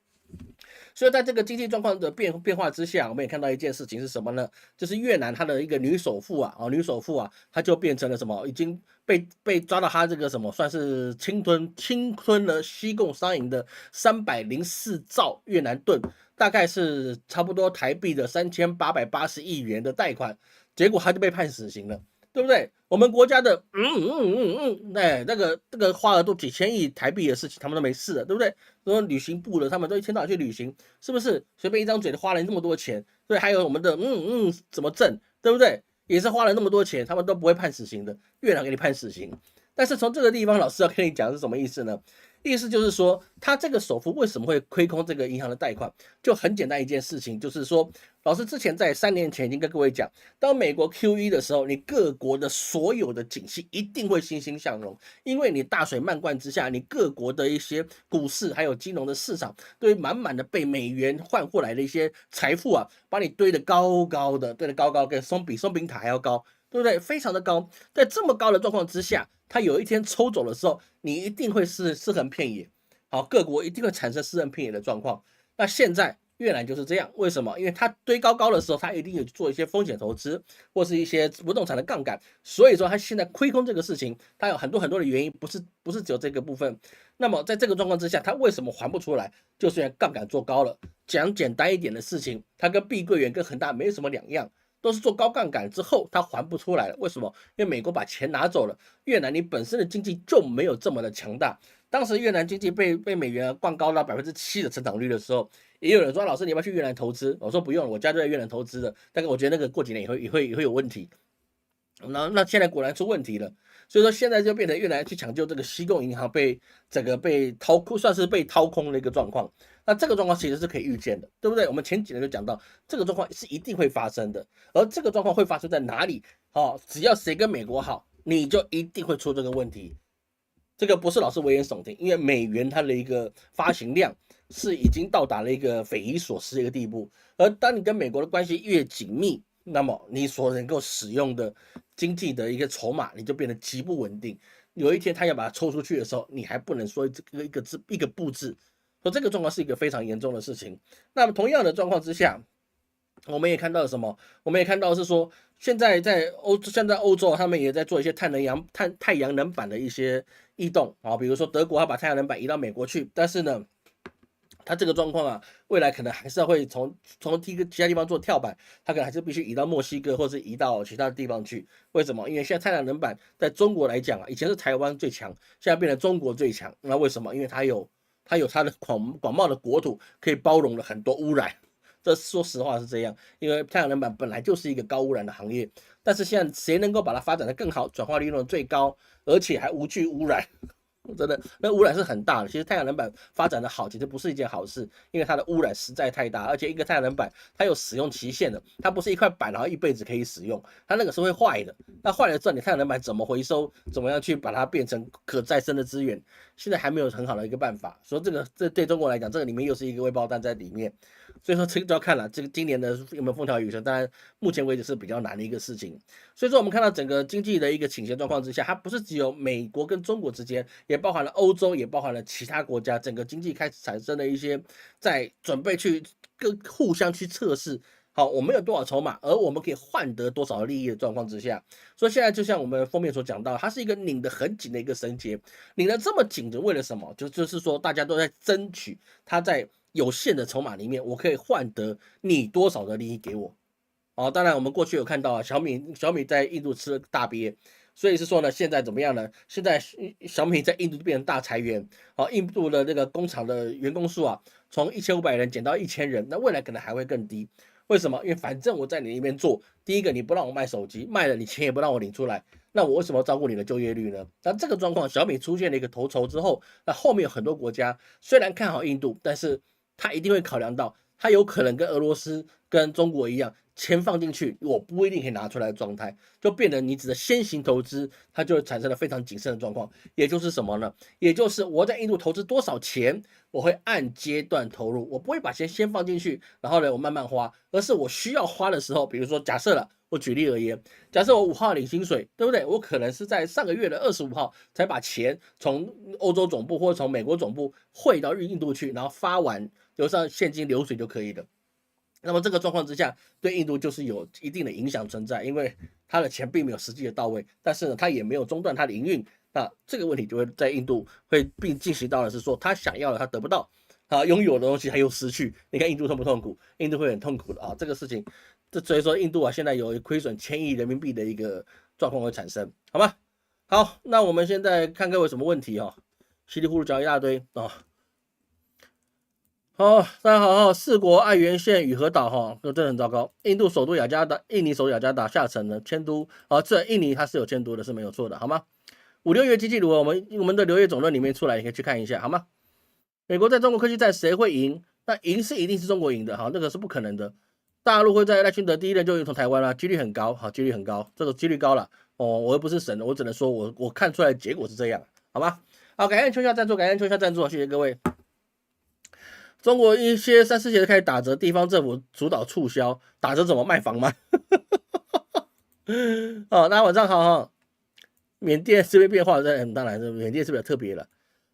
所以在这个经济状况的变化之下，我们也看到一件事情是什么呢？就是越南它的一个女首富她就变成了什么？已经被抓到她这个什么，算是侵吞了西贡商银的304兆越南盾，大概是差不多台币的3880亿元的贷款，结果她就被判死刑了。对不对？我们国家的那个花了都几千亿台币的事情，他们都没事了，对不对？说旅行部的他们都一天到晚去旅行，是不是？随便一张嘴就花了那么多钱，对，还有我们的怎么挣，对不对？也是花了那么多钱，他们都不会判死刑的，越南给你判死刑。但是从这个地方，老师要跟你讲是什么意思呢？意思就是说，他这个首富为什么会亏空这个银行的贷款？就很简单一件事情，就是说，老师之前在3年前已经跟各位讲，当美国 QE 的时候，你各国的所有的景气一定会欣欣向荣，因为你大水漫灌之下，你各国的一些股市还有金融的市场，都会满满的被美元换过来的一些财富把你堆得高高的，堆得高高，跟比松饼塔还要高。对不对？非常的高，在这么高的状况之下，它有一天抽走的时候，你一定会是尸横遍野。好，各国一定会产生尸横遍野的状况。那现在越南就是这样，为什么？因为它堆高高的时候，它一定有做一些风险投资，或是一些不动产的杠杆，所以说它现在亏空这个事情，它有很多的原因，不是只有这个部分。那么在这个状况之下，它为什么还不出来？就是因为杠杆做高了。讲简单一点的事情，它跟碧桂园跟恒大没有什么两样。都是做高杠杆之后，它还不出来了。为什么？因为美国把钱拿走了，越南你本身的经济就没有这么的强大。当时越南经济被美元灌高到7%的成长率的时候，也有人说：“老师，你要不要去越南投资？”我说：“不用了，我家就在越南投资的。”但是我觉得那个过几年也会有问题。那现在果然出问题了，所以说现在就变成越南去抢救这个西贡银行整个被掏空，算是被掏空的一个状况。那这个状况其实是可以预见的，对不对？我们前几年就讲到，这个状况是一定会发生的。而这个状况会发生在哪里？只要谁跟美国好，你就一定会出这个问题。这个不是老师危言耸听，因为美元它的一个发行量是已经到达了一个匪夷所思的一个地步。而当你跟美国的关系越紧密，那么你所能够使用的经济的一个筹码，你就变得极不稳定。有一天他要把它抽出去的时候，你还不能说一个布置。所以这个状况是一个非常严重的事情。那么同样的状况之下，我们也看到了什么？我们也看到是说，现在欧洲他们也在做一些太阳能板的一些异动比如说德国他把太阳能板移到美国去，但是呢，它这个状况未来可能还是会从其他地方做跳板，它可能还是必须移到墨西哥或是移到其他的地方去。为什么？因为现在太阳能板在中国来讲以前是台湾最强，现在变成中国最强。那为什么？因为它有它的广袤的国土，可以包容了很多污染。这说实话是这样，因为太阳能板本来就是一个高污染的行业，但是现在谁能够把它发展得更好，转化利润最高，而且还无惧污染，真的，那污染是很大的。其实太阳能板发展的好，其实不是一件好事，因为它的污染实在太大，而且一个太阳能板它有使用期限的，它不是一块板然后一辈子可以使用，它那个是会坏的。那坏了之后，你太阳能板怎么回收？怎么样去把它变成可再生的资源？现在还没有很好的一个办法。所以这对中国来讲，这个里面又是一个未爆弹在里面。所以说这个就要看了，这个今年的有没有风调雨顺，当然目前为止是比较难的一个事情。所以说我们看到整个经济的一个倾斜状况之下，它不是只有美国跟中国之间，也包含了欧洲，也包含了其他国家，整个经济开始产生了一些在准备去互相去测试。好，我们有多少筹码，而我们可以换得多少利益的状况之下，所以现在就像我们封面所讲到，它是一个拧得很紧的一个绳结，拧得这么紧的，为了什么？就是说大家都在争取它在有限的筹码里面，我可以换得你多少的利益给我。哦，当然我们过去有看到啊，小米在印度吃了大鳖，所以是说呢，现在怎么样呢？现在小米在印度就变成大裁员，好，印度的这个工厂的员工数啊，从1500人减到1000人，那未来可能还会更低。为什么？因为反正我在你那边做，第一个你不让我卖手机，卖了你钱也不让我领出来，那我为什么要照顾你的就业率呢？那这个状况，小米出现了一个头筹之后，那后面有很多国家虽然看好印度，但是他一定会考量到，他有可能跟俄罗斯、跟中国一样，钱放进去，我不一定可以拿出来的状态，就变得你只能先行投资，它就产生了非常谨慎的状况。也就是什么呢？也就是我在印度投资多少钱，我会按阶段投入，我不会把钱先放进去，然后呢我慢慢花，而是我需要花的时候，比如说假设了。我举例而言，假设我5号领薪水，对不对？我可能是在上个月的25号才把钱从欧洲总部或者从美国总部汇到印度去，然后发完，留上现金流水就可以了。那么这个状况之下，对印度就是有一定的影响存在，因为他的钱并没有实际的到位，但是呢，他也没有中断他的营运。那这个问题就会在印度会并进行到的是说，他想要的他得不到，啊，拥有的东西他又失去。你看印度痛不痛苦？印度会很痛苦的啊，这个事情。所以说印度啊，现在有亏损1000亿人民币的一个状况会产生，好吗？好，那我们现在看各位有什么问题哈，稀里糊涂讲一大堆啊。好，大家好哈，四国爱媛县与和岛哈，真的很糟糕。印度首都雅加达，印尼首都雅加达下沉了，迁都啊，这印尼它是有迁都的，是没有错的，好吗？5、6月经济如何？我们的留言总论里面出来，你可以去看一下，好吗？美国在中国科技战谁会赢？那赢是一定是中国赢的哈，那个是不可能的。大陆会在赖清德第一任就从台湾啦，几率很高，好，几率很高，这个几率高了哦。我又不是神，我只能说我看出来的结果是这样，好吗？好，感谢秋夏赞助，感谢秋夏赞助，谢谢各位。中国一些3、4节开始打折，地方政府主导促销，打折怎么卖房吗？哦，大家晚上好哈。缅甸这边变化当然缅甸是比较特别了。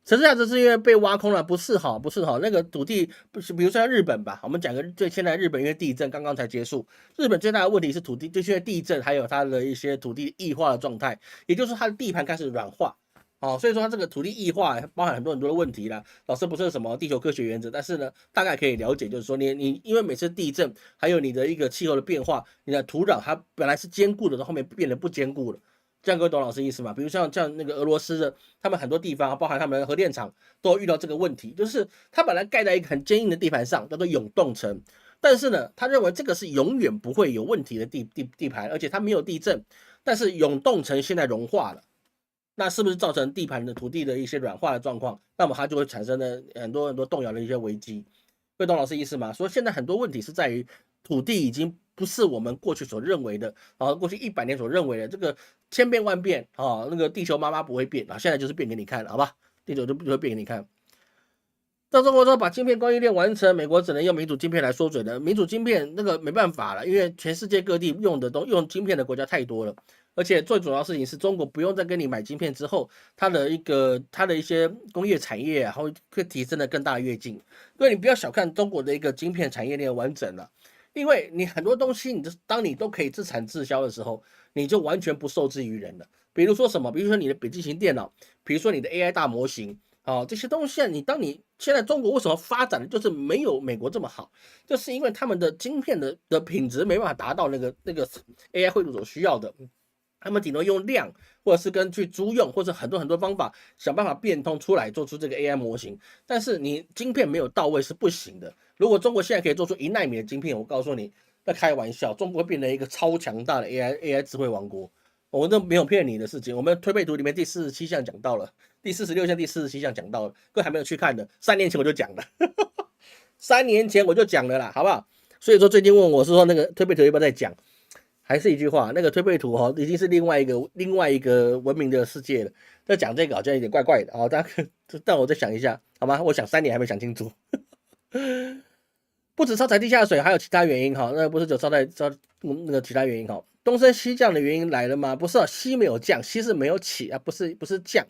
城市价值是因为被挖空了，不是哈，不是哈，那个土地不是，比如说像日本吧，我们讲个现在日本因为地震刚刚才结束，日本最大的问题是土地，就是因为地震还有它的一些土地异化的状态，也就是它的地盘开始软化。哦，所以说它这个土地异化包含很多的问题啦。老师不是什么地球科学原则，但是呢，大概可以了解，就是说你因为每次地震，还有你的一个气候的变化，你的土壤它本来是坚固的，后面变得不坚固了。这样各位懂老师意思吗？比如像那个俄罗斯的，他们很多地方，包含他们的核电厂，都遇到这个问题，就是它本来盖在一个很坚硬的地盘上，叫做永冻层，但是呢，他认为这个是永远不会有问题的地盘，而且它没有地震，但是永冻层现在融化了。那是不是造成地盘的土地的一些软化的状况？那么它就会产生了很多动摇的一些危机。会懂老师意思吗？所以现在很多问题是在于土地已经不是我们过去所认为的啊，过去100年所认为的这个千变万变啊，那个地球妈妈不会变啊，现在就是变给你看了，好吧？地球就不会变给你看。到中国之后把晶片供应链完成，美国只能用民主晶片来缩嘴了。民主晶片那个没办法了，因为全世界各地用晶片的国家太多了。而且最主要的事情是中国不用再跟你买晶片之后，它的一些工业产业啊，会提升了更大的跃进。因为你不要小看中国的一个晶片产业链完整了，因为你很多东西当你都可以自产自销的时候，你就完全不受制于人了。比如说什么？比如说你的笔记型电脑，比如说你的 AI 大模型。哦，这些东西啊，当你现在中国为什么发展的就是没有美国这么好，就是因为他们的晶片的品质没办法达到那个 AI 绘图所需要的，他们顶多用量，或者是根据租用，或者很多方法想办法变通出来，做出这个 AI 模型。但是你晶片没有到位是不行的。如果中国现在可以做出1奈米的晶片，我告诉你，那开玩笑，中国会变成一个超强大的 AI 智慧王国。我都没有骗你的事情。我们推背图里面第47项讲到了，第46项、第47项讲到了，各位还没有去看的，3年前我就讲了，3年前我就讲了啦，好不好？所以说最近问我是说那个推背图要不要再讲，还是一句话，那个推背图哈已经是另外一个文明的世界了。再讲这个好像有点怪怪的啊，但我再想一下好吗？我想3年还没想清楚。不止烧柴地下水，还有其他原因哈。那不是只烧那个其他原因哈。东升西降的原因来了吗？不是啊，西没有降，西是没有起啊，不是降。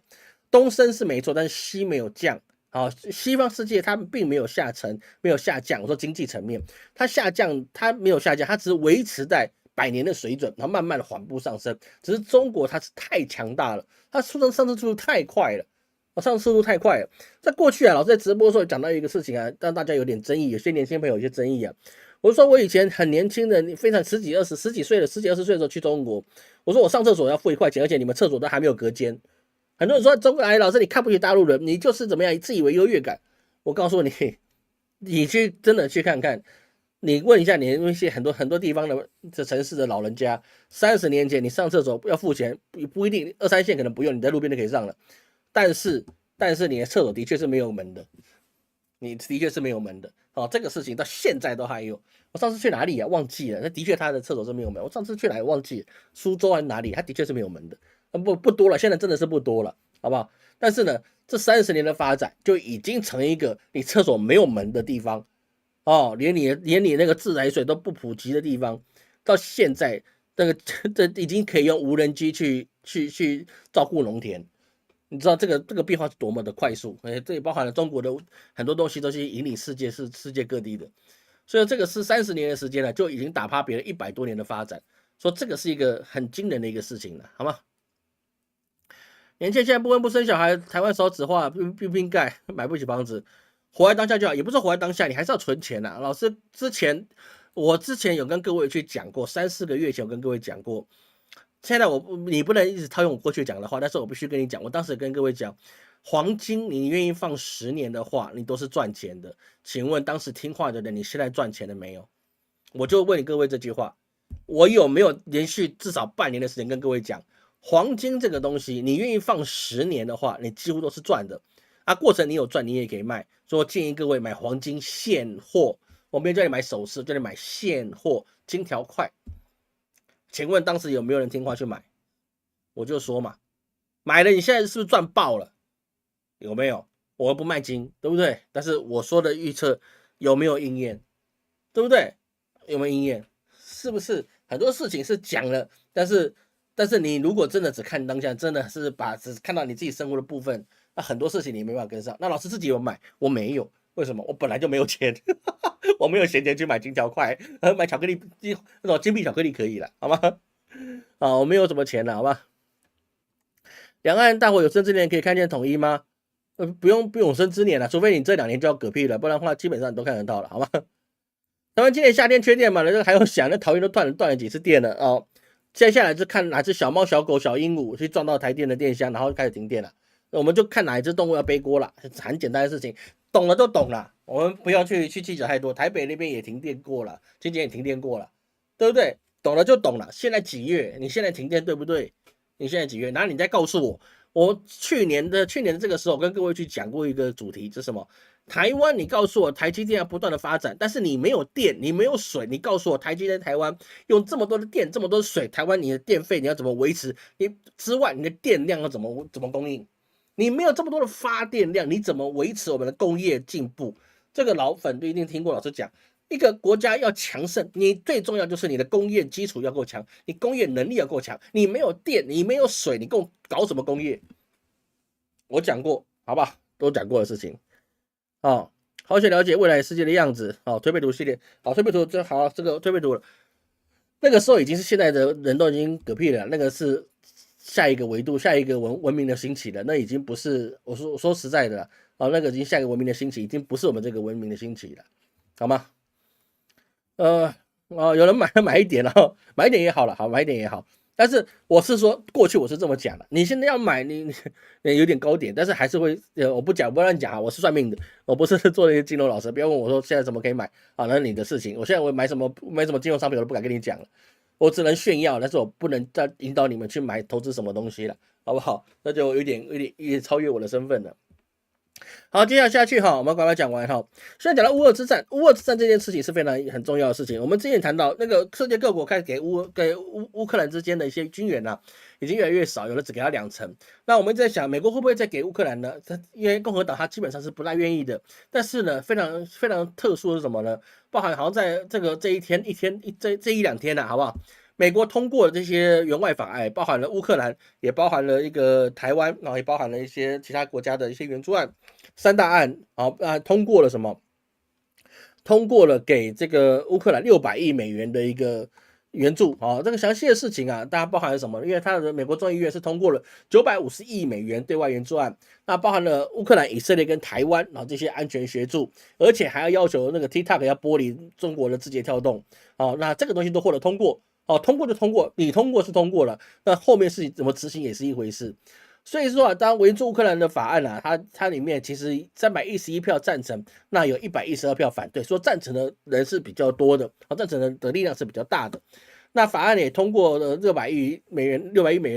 东升是没错，但是西没有降。好，西方世界它并没有下沉，没有下降。我说经济层面，它下降，它没有下降，它只是维持在100年的水准，然后慢慢的缓步上升。只是中国它是太强大了，它上升速度太快了。上升速度太快了，在过去啊，老师在直播的时候讲到一个事情啊，让大家有点争议，有些年轻朋友有些争议啊。我说我以前很年轻的，非常十几二十岁的时候去中国，我说我上厕所要付1块钱，而且你们厕所都还没有隔间。很多人说中国来老师你看不起大陆人，你就是怎么样自以为优越感。我告诉你，你去真的去看看，你问一下你那些很多地方的城市的老人家，30年前你上厕所要付钱，不一定2、3线可能不用，你在路边就可以上了。但是你的厕所的确是没有门的，你的确是没有门的。哦，这个事情到现在都还有。我上次去哪里啊？忘记了。那的确他的厕所是没有门。我上次去哪里忘记了？苏州还是哪里？他的确是没有门的。不多了，现在真的是不多了，好不好？但是呢，这30年的发展就已经成一个你厕所没有门的地方哦，连你那个自来水都不普及的地方，到现在这已经可以用无人机去照顾农田。你知道这个变化是多么的快速，这也包含了中国的很多东西都是引领世界各地的，所以这个是30年的时间了，就已经打趴别人100多年的发展，说这个是一个很惊人的一个事情了，好吗？年轻人现在不婚不生小孩，台湾少子化，并盖买不起房子，活在当下就好，也不是活在当下，你还是要存钱啊。老师我之前有跟各位去讲过，3、4个月前有跟各位讲过。现在你不能一直套用我过去讲的话，但是我必须跟你讲，我当时跟各位讲，黄金你愿意放10年的话，你都是赚钱的。请问当时听话的人，你现在赚钱了没有？我就问各位这句话，我有没有连续至少半年的时间跟各位讲，黄金这个东西，你愿意放10年的话，你几乎都是赚的。啊，过程你有赚，你也可以卖。所以我建议各位买黄金现货，我没有叫你买首饰，叫你买现货，金条块。请问当时有没有人听话去买？我就说嘛，买了你现在是不是赚爆了？有没有？我不卖金，对不对？但是我说的预测有没有应验？对不对？有没有应验？是不是很多事情是讲了，但是你如果真的只看当下，真的是只看到你自己生活的部分，那很多事情你没办法跟上。那老师自己有买，我没有，为什么？我本来就没有钱。我没有闲钱去买金条块，买巧克力那种金币巧克力可以了，好吗？啊，我没有什么钱了，好吧？两岸大伙有生之年可以看见统一吗？不用永生之年了，除非你这2年就要嗝屁了，不然的话基本上你都看得到了，好吗？台湾今年夏天缺电嘛？那还有想，那桃园都断了几次电了哦。接下来就看哪只小猫、小狗、小鹦鹉去撞到台电的电箱，然后开始停电了。我们就看哪一只动物要背锅了，很简单的事情，懂了就懂了。我们不要去计较太多。台北那边也停电过了，今年也停电过了，对不对？懂了就懂了。现在几月？你现在停电对不对？你现在几月？然后你再告诉我，我去年的这个时候，我跟各位去讲过一个主题，是什么？台湾，你告诉我台积电要不断的发展，但是你没有电，你没有水，你告诉我台积电台湾用这么多的电，这么多的水，台湾你的电费你要怎么维持？你之外，你的电量要怎么供应？你没有这么多的发电量，你怎么维持我们的工业进步？这个老粉都一定听过老师讲，一个国家要强盛，你最重要就是你的工业基础要够强，你工业能力要够强。你没有电，你没有水，你搞什么工业？我讲过，好吧，都讲过的事情。哦，好想了解未来世界的样子。好，推背图系列，好，推背图就好，这个推背图了。那个时候已经是现在的人都已经嗝屁了，那个是下一个维度、下一个文明的兴起了。那已经不是我说实在的了，那个已经下一个文明的兴起，已经不是我们这个文明的兴起了，好吗？有人买一点，然后买一点也好了，好，买一点也好。但是我是说，过去我是这么讲的，你现在要买，你有点高点，但是还是会，我不乱讲啊，我是算命的，我不是做那些金融老师，不要问我说现在怎么可以买啊，那是你的事情。我现在我买什么金融商品我都不敢跟你讲了。我只能炫耀，但是我不能再引导你们去买投资什么东西了，好不好？那就有点超越我的身份了。好，接下去哈，我们赶快讲完哈。现在讲到乌俄之战，乌俄之战这件事情是非常很重要的事情。我们之前谈到那个世界各国开始给乌克兰之间的一些军援啊，已经越来越少，有的只给他2成。那我们在想，美国会不会再给乌克兰呢？因为共和党他基本上是不大愿意的。但是呢，非常非常特殊的是什么呢？包含好像在这这一两天呢、好不好？美国通过的这些援外法案，包含了乌克兰，也包含了一个台湾，然后也包含了一些其他国家的一些援助案，3大案通过了什么？通过了给这个乌克兰$600亿的一个援助啊，这个详细的事情啊，大家包含了什么？因为他的美国众议院是通过了$950亿对外援助案，那包含了乌克兰、以色列跟台湾，然后这些安全协助，而且还要求那个 TikTok 要剥离中国的字节跳动，那这个东西都获得通过。通过就通过，你通过是通过了，那后面是怎么执行也是一回事。所以说啊，当援助乌克兰的法案啊，它里面其实311票赞成，那有112票反对，说赞成的人是比较多的，赞成的力量是比较大的。那法案也通过了$600亿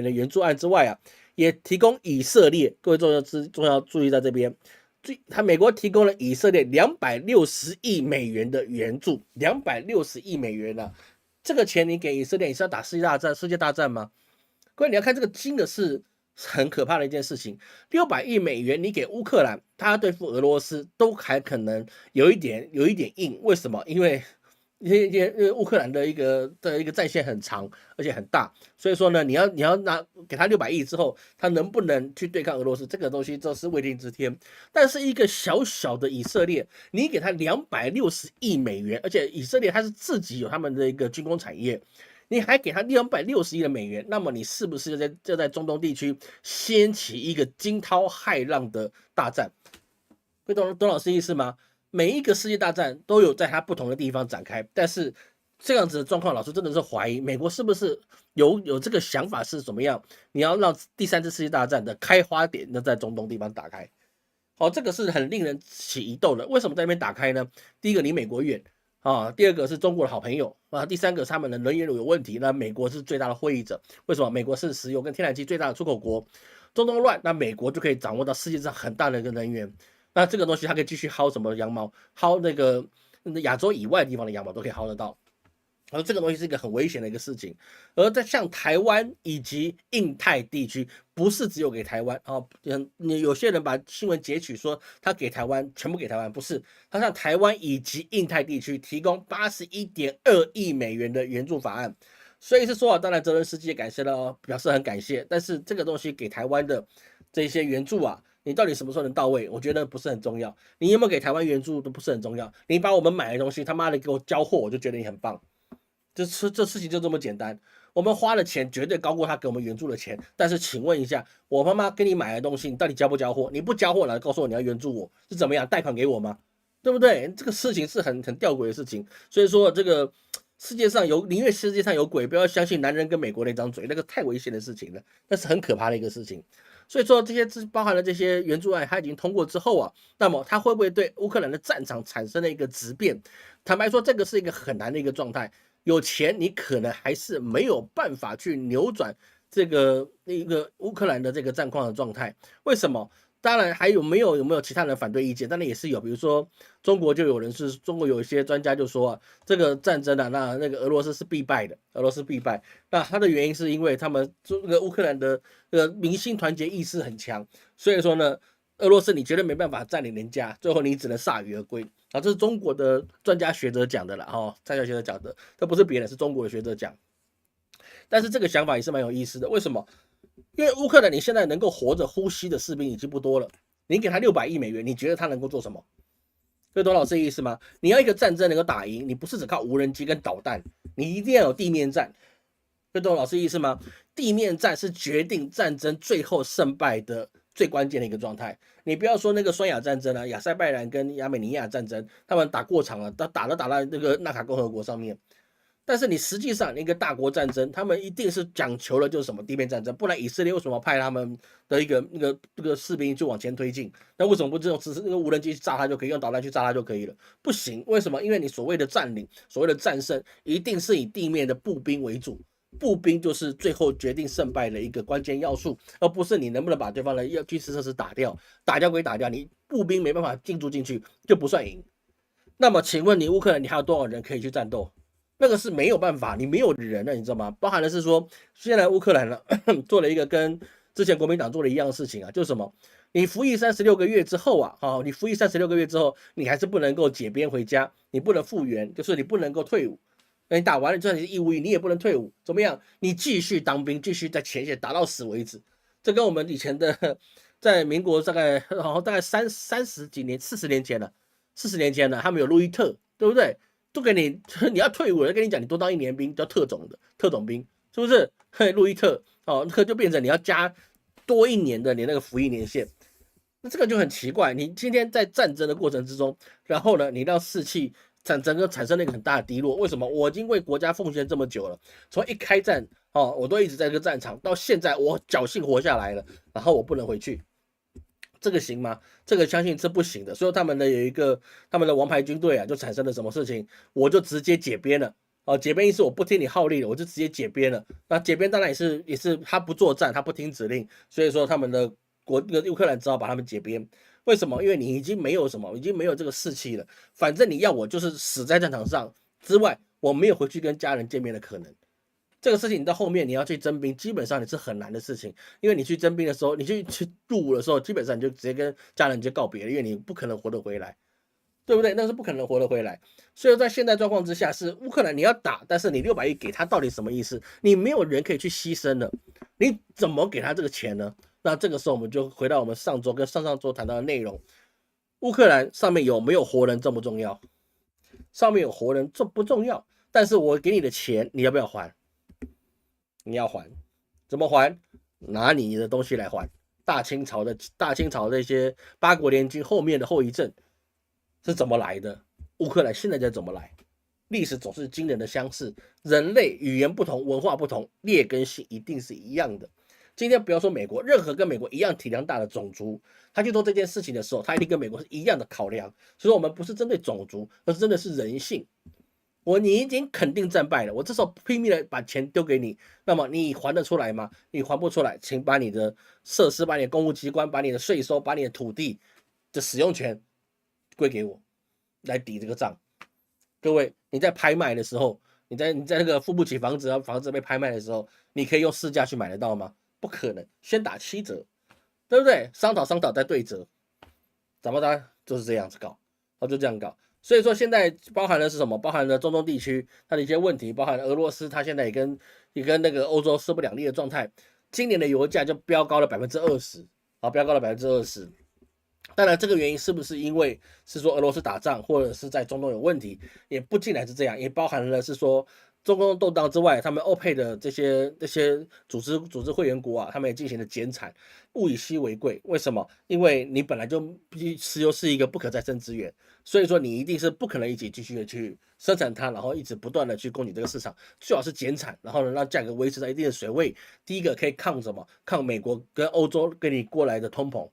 的援助案之外啊，也提供以色列，各位重要注意在这边，美国提供了以色列$260亿的援助，$260亿啊。这个钱你给以色列，你是要打世界大战吗？各位你要看这个金额是很可怕的一件事情。$600亿你给乌克兰，他对付俄罗斯都还可能有一点硬。为什么？因为乌克兰的一个战线很长，而且很大，所以说呢，你要给他$600亿之后，他能不能去对抗俄罗斯，这个东西这是未定之天。但是一个小小的以色列，你给他$260亿，而且以色列他是自己有他们的一个军工产业，你还给他$260亿，那么你是不是就在中东地区掀起一个惊涛骇浪的大战？会懂老师意思吗？每一个世界大战都有在它不同的地方展开，但是这样子的状况，老师真的是怀疑美国是不是有这个想法是怎么样？你要让第3次世界大战的开花点呢在中东地方打开。好，这个是很令人起疑窦的。为什么在那边打开呢？第一个离美国远第二个是中国的好朋友第三个是他们的能源有问题，那美国是最大的获益者。为什么？美国是石油跟天然气最大的出口国，中东乱，那美国就可以掌握到世界上很大的一个能源。那这个东西它可以继续薅什么羊毛，薅那个亚洲以外的地方的羊毛都可以薅得到。而这个东西是一个很危险的一个事情。而在像台湾以及印太地区，不是只有给台湾有些人把新闻截取说他给台湾，全部给台湾，不是，他向台湾以及印太地区提供$81.2亿的援助法案。所以是说当然泽连斯基也感谢了，表示很感谢，但是这个东西给台湾的这些援助啊，你到底什么时候能到位？我觉得不是很重要。你有没有给台湾援助都不是很重要。你把我们买的东西他妈的给我交货，我就觉得你很棒。这事情就这么简单。我们花的钱绝对高过他给我们援助的钱。但是请问一下，我妈妈给你买的东西，你到底交不交货？你不交货来告诉我你要援助我，是怎么样？贷款给我吗？对不对？这个事情是很吊诡的事情。所以说这个宁愿世界上有鬼，不要相信男人跟美国那张嘴，那个太危险的事情了，那是很可怕的一个事情。所以说这些包含了这些援助案，它已经通过之后啊，那么它会不会对乌克兰的战场产生了一个质变？坦白说，这个是一个很难的一个状态。有钱你可能还是没有办法去扭转这个一个乌克兰的这个战况的状态。为什么？当然还有没有其他人反对意见？当然也是有，比如说中国有一些专家就说这个战争啊，那个俄罗斯是必败的，俄罗斯必败。那它的原因是因为他们这个乌克兰的民心团结意识很强，所以说呢，俄罗斯你绝对没办法占领人家，最后你只能铩羽而归。这是中国的专家学者讲的了专家学者讲的，这不是别人，是中国的学者讲。但是这个想法也是蛮有意思的，为什么？因为乌克兰你现在能够活着呼吸的士兵已经不多了，你给他$600亿，你觉得他能够做什么？这懂老师的意思吗？你要一个战争能够打赢，你不是只靠无人机跟导弹，你一定要有地面战。这懂老师的意思吗？地面战是决定战争最后胜败的最关键的一个状态。你不要说那个双亚战争亚塞拜然跟亚美尼亚战争，他们打过场了，打到那个纳卡共和国上面。但是你实际上一个大国战争，他们一定是讲求的就是什么地面战争，不然以色列为什么派他们的一个那个士兵就往前推进？那为什么不这种只是那个无人机炸它就可以，用导弹去炸它就可以了？不行，为什么？因为你所谓的占领，所谓的战胜，一定是以地面的步兵为主。步兵就是最后决定胜败的一个关键要素，而不是你能不能把对方的军事设施打掉。打掉归打掉，你步兵没办法进驻进去，就不算赢。那么，请问你乌克兰，你还有多少人可以去战斗？那个是没有办法，你没有人了，你知道吗？包含的是说，现在乌克兰呢做了一个跟之前国民党做的一样的事情啊，就是什么？你服役36个月之后啊，你服役36个月之后，你还是不能够解编回家，你不能复员，就是你不能够退伍。那你打完了就算你是义务役，你也不能退伍，怎么样？你继续当兵，继续在前线打到死为止。这跟我们以前的，在民国大概三十几年、40年前了，40年前了，他们有路易特，对不对？都给你，你要退伍了，跟你讲，你多当1年兵，叫特种兵，是不是？嘿，路易特哦，那就变成你要加多1年的你那个服役年限。那这个就很奇怪，你今天在战争的过程之中，然后呢，你让士气整个产生了一个很大的低落。为什么？我已经为国家奉献这么久了，从一开战我都一直在这个战场，到现在我侥幸活下来了，然后我不能回去，这个行吗？这个相信是不行的。所以他们的有一个他们的王牌军队啊，就产生了什么事情？我就直接解编了。解编意思我不听你号令了，我就直接解编了。那解编当然也是他不作战，他不听指令，所以说他们的乌克兰只好把他们解编。为什么？因为你已经没有什么，已经没有这个士气了。反正你要我就是死在战场上之外，我没有回去跟家人见面的可能。这个事情你到后面你要去征兵，基本上你是很难的事情，因为你去征兵的时候，你去入伍的时候，基本上你就直接跟家人就告别了，因为你不可能活得回来，对不对？那是不可能活得回来。所以在现在状况之下，是乌克兰你要打，但是你600亿给他到底什么意思？你没有人可以去牺牲了，你怎么给他这个钱呢？那这个时候我们就回到我们上周跟上上周谈到的内容，乌克兰上面有没有活人重不重要？上面有活人重不重要？但是我给你的钱，你要不要还？你要还，怎么还？拿你的东西来还。大清朝的一些八国联军后面的后遗症是怎么来的？乌克兰现在在怎么来？历史总是惊人的相似，人类语言不同，文化不同，劣根性一定是一样的。今天不要说美国，任何跟美国一样体量大的种族，他去做这件事情的时候，他一定跟美国是一样的考量。所以，我们不是针对种族，而是真的是人性。你已经肯定战败了，我这时候拼命的把钱丢给你，那么你还得出来吗？你还不出来，请把你的设施、把你的公务机关、把你的税收、把你的土地的使用权归给我，来抵这个账。各位，你在拍卖的时候，你在那个付不起房子，房子被拍卖的时候，你可以用市价去买得到吗？不可能，先打7折，对不对？商讨再对折，怎么的？就是这样子搞，就这样搞。所以说现在包含的是什么？包含了中东地区它的一些问题，包含了俄罗斯，它现在也跟那个欧洲势不两立的状态。今年的油价就飙高了20%，飙高了20%。当然，这个原因是不是因为是说俄罗斯打仗，或者是在中东有问题，也不尽然是这样，也包含了是说中东动荡之外，他们欧佩的这些组织会员国啊，他们也进行了减产，物以稀为贵。为什么？因为你本来就石油是一个不可再生资源，所以说你一定是不可能一起继续的去生产它，然后一直不断的去供给这个市场，最好是减产，然后呢让价格维持在一定的水位。第一个可以抗什么？抗美国跟欧洲给你过来的通膨。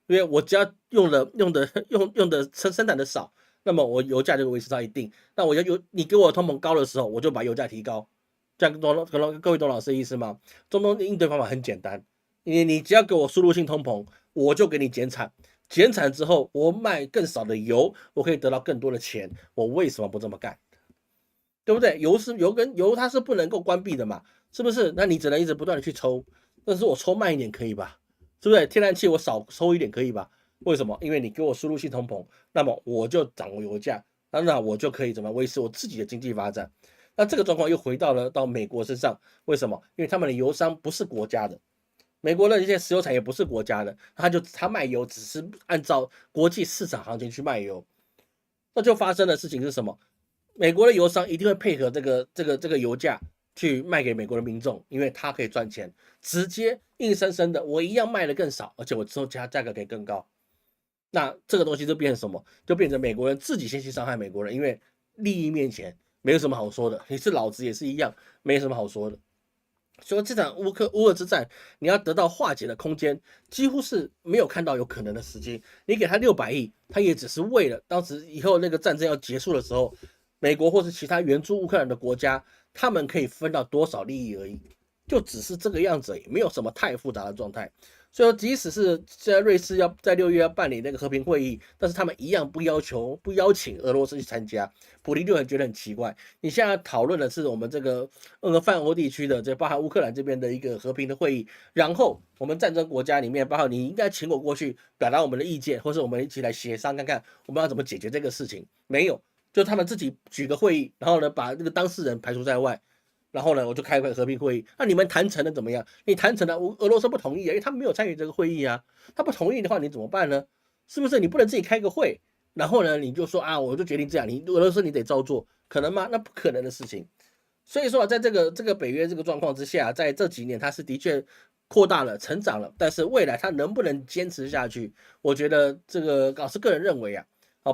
因为我只要用的生产的少，那么我油价就维持到一定。那你给我通膨高的时候，我就把油价提高。这样各位懂老师的意思吗？中东的应对方法很简单，你只要给我输入性通膨，我就给你减产。减产之后，我卖更少的油，我可以得到更多的钱。我为什么不这么干？对不对？油它是不能够关闭的嘛，是不是？那你只能一直不断的去抽，但是我抽慢一点可以吧？是不是？天然气我少抽一点可以吧？为什么？因为你给我输入性通膨，那么我就涨油价，那我就可以怎么维持我自己的经济发展？那这个状况又回到美国身上，为什么？因为他们的油商不是国家的，美国的一些石油产业不是国家的，他卖油只是按照国际市场行情去卖油，那就发生的事情是什么？美国的油商一定会配合这个油价去卖给美国的民众，因为他可以赚钱，直接硬生生的我一样卖的更少，而且我之后价格可以更高。那这个东西就变成什么？就变成美国人自己先去伤害美国人，因为利益面前没有什么好说的。你是老子也是一样，没什么好说的。所以这场乌俄之战，你要得到化解的空间，几乎是没有看到有可能的时机。你给他600亿，他也只是为了当时以后那个战争要结束的时候，美国或是其他援助乌克兰的国家，他们可以分到多少利益而已，就只是这个样子而已，没有什么太复杂的状态。所以说，即使是现在瑞士要在6月要办理那个和平会议，但是他们一样不邀请俄罗斯去参加，普京就很觉得很奇怪。你现在讨论的是我们这个泛欧地区的，这包含乌克兰这边的一个和平的会议，然后我们战争国家里面，包括你应该请我过去表达我们的意见，或是我们一起来协商看看我们要怎么解决这个事情，没有，就他们自己举个会议，然后呢把这个当事人排除在外。然后呢，我就开个和平会议。那你们谈成了怎么样？你谈成了，俄罗斯不同意啊，因为他们没有参与这个会议啊。他不同意的话，你怎么办呢？是不是你不能自己开个会，然后呢，你就说啊，我就决定这样，你俄罗斯你得照做，可能吗？那不可能的事情。所以说啊，在这个北约这个状况之下，在这几年它是的确扩大了、成长了，但是未来它能不能坚持下去？我觉得这个老师个人认为啊，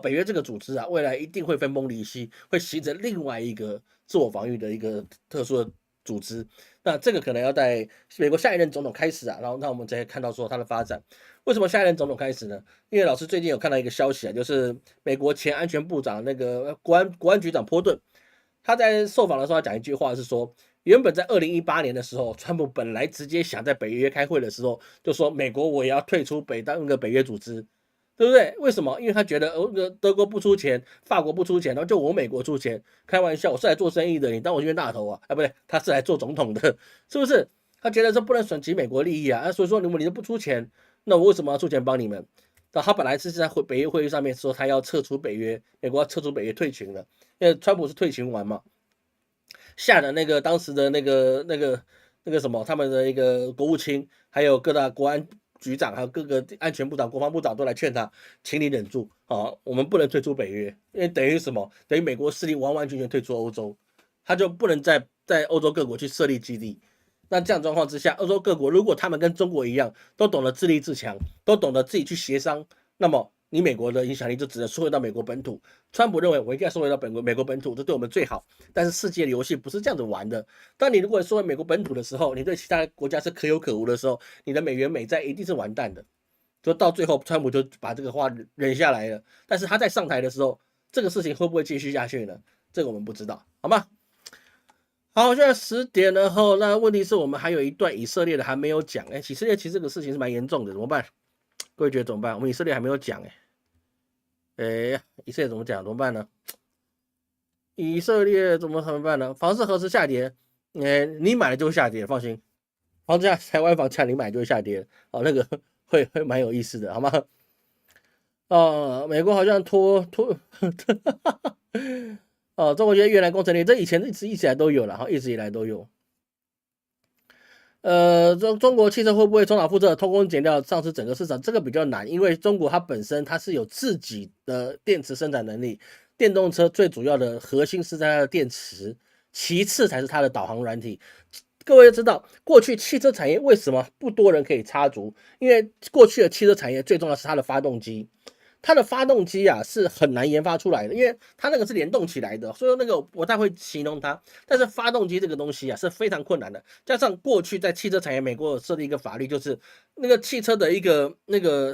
北约这个组织啊，未来一定会分崩离析，会形成另外一个自我防御的一个特殊的组织。那这个可能要在美国下一任总统开始啊，然后那我们才看到说它的发展。为什么下一任总统开始呢？因为老师最近有看到一个消息啊，就是美国前安全部长那个国安局长波顿，他在受访的时候讲一句话是说，原本在2018年的时候，川普本来直接想在北约开会的时候就说美国我也要退出那个北约组织。对不对？为什么？因为他觉得德国不出钱，法国不出钱，然后就我美国出钱。开玩笑，我是来做生意的，你当我冤大头啊？不对，他是来做总统的，是不是？他觉得这不能损及美国利益啊，所以说你都不出钱，那我为什么要出钱帮你们？那他本来是在北约会议上面说他要撤出北约，美国要撤出北约退群了，因为川普是退群完嘛，吓得那个当时的那个什么，他们的一个国务卿，还有各大国安局长，还有各个安全部长、国防部长都来劝他，请你忍住啊，我们不能退出北约，因为等于什么？等于美国势力完完全全退出欧洲，他就不能在欧洲各国去设立基地。那这样状况之下，欧洲各国如果他们跟中国一样，都懂得自立自强，都懂得自己去协商，那么你美国的影响力就只能缩回到美国本土。川普认为我应该缩回到美国本土，这对我们最好。但是世界的游戏不是这样子玩的。当你如果缩回美国本土的时候，你对其他国家是可有可无的时候，你的美元美债一定是完蛋的。就到最后，川普就把这个话忍下来了。但是他在上台的时候，这个事情会不会继续下去呢？这个我们不知道，好吗？好，现在10点了后，那问题是我们还有一段以色列的还没有讲。以色列其实这个事情是蛮严重的，怎么办？各位觉得怎么办？我们以色列还没有讲，以色列怎么讲？怎么办呢？以色列怎么办呢？房市何时下跌？你买了就会下跌，放心。房价台湾房价你买就会下跌，那个会蛮有意思的，好吗？美国好像拖，中国越南工程链，这以前一直以来都有了，一直以来都有。中国汽车会不会重蹈覆辙，偷工减料上市整个市场？这个比较难，因为中国它本身它是有自己的电池生产能力，电动车最主要的核心是在它的电池，其次才是它的导航软体。各位要知道，过去汽车产业为什么不多人可以插足？因为过去的汽车产业最重要是它的发动机。它的发动机啊是很难研发出来的，因为它那个是联动起来的，所以那个我不太会形容它。但是发动机这个东西啊是非常困难的，加上过去在汽车产业，美国有设立一个法律，就是那个汽车的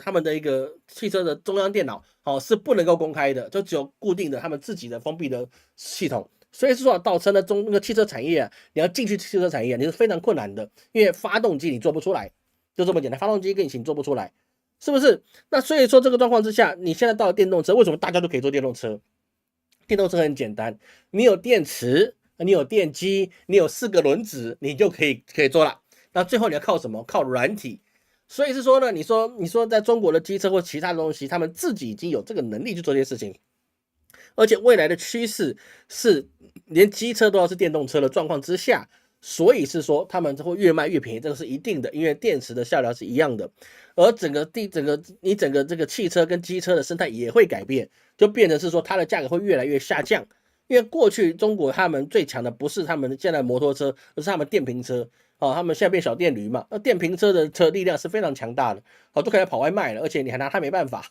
他们的一个汽车的中央电脑，是不能够公开的，就只有固定的他们自己的封闭的系统。所以说造成了那个汽车产业啊，你要进去汽车产业，你是非常困难的，因为发动机你做不出来，就这么简单，发动机跟引擎做不出来。是不是？那所以说这个状况之下，你现在到了电动车，为什么大家都可以做电动车？电动车很简单，你有电池，你有电机，你有4个轮子，你就可以做了。那最后你要靠什么？靠软体。所以是说呢，你说在中国的机车或其他的东西，他们自己已经有这个能力去做这些事情，而且未来的趋势是连机车都要是电动车的状况之下。所以是说，他们会越卖越便宜，这个是一定的，因为电池的下料是一样的，而整个这个汽车跟机车的生态也会改变，就变成是说它的价格会越来越下降。因为过去中国他们最强的不是他们现在摩托车，而是他们电瓶车，他们现在变小电驴嘛，那电瓶车的力量是非常强大的，都可以跑外卖了，而且你还拿它没办法，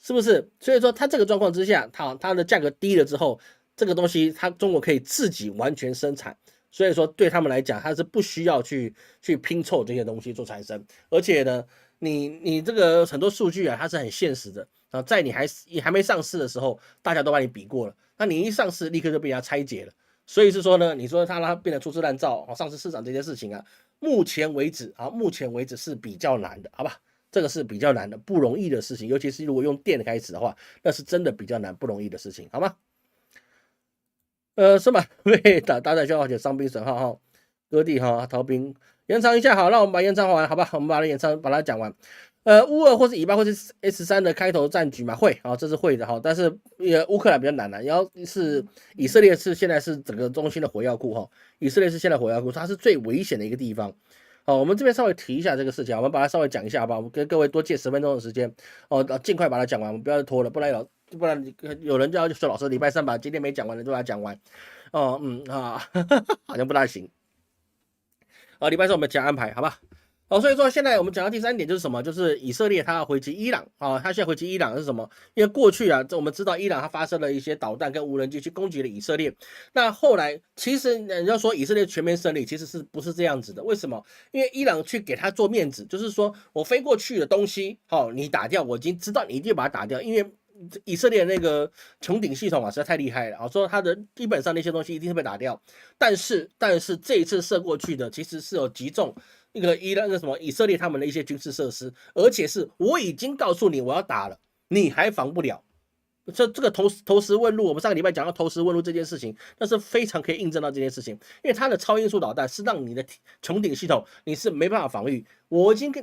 是不是？所以说它这个状况之下，它的价格低了之后。这个东西它中国可以自己完全生产，所以说对他们来讲，它是不需要去拼凑这些东西做产生，而且呢，你这个很多数据啊，它是很现实的啊，在你还没上市的时候，大家都把你比过了，那你一上市立刻就被人家拆解了，所以是说呢，你说它让它变得粗制滥造，上市市场这件事情啊，目前为止是比较难的，好吧？这个是比较难的，不容易的事情，尤其是如果用电开始的话，那是真的比较难，不容易的事情，好吗？是吧？为打消耗且伤兵损耗哈，割地哈逃兵延长一下好，让我们把延长完，好吧？我们把它延长，把它讲完。乌二或是以巴或是 S3的开头战局嘛，会啊，这是会的哈。但是乌克兰比较难了，然后是以色列现在是整个中心的火药库哈，以色列是现在火药库，它是最危险的一个地方。好，我们这边稍微提一下这个事情，我们把它稍微讲一下好吧？我们跟各位多借10分钟的时间哦，尽快把它讲完，我们不要再拖了，不然有人就要说老师礼拜3把今天没讲完的就把它讲完。哦，好像不大行。礼拜4我们讲安排，好吧？所以说现在我们讲到第3点就是什么？就是以色列他要回击伊朗啊，他现在回击伊朗是什么？因为过去啊，我们知道伊朗他发射了一些导弹跟无人机去攻击了以色列，那后来其实人家说以色列全面胜利，其实是不是这样子的？为什么？因为伊朗去给他做面子，就是说我飞过去的东西，你打掉，我已经知道你一定把它打掉，因为以色列那个穹顶系统啊实在太厉害了，说它的基本上那些东西一定是被打掉，但是这一次射过去的其实是有击中那个以色列他们的一些军事设施，而且是我已经告诉你我要打了，你还防不了。这个投石问路，我们上个礼拜讲到投石问路这件事情，那是非常可以印证到这件事情，因为它的超音速导弹是让你的穹顶系统你是没办法防御。我已经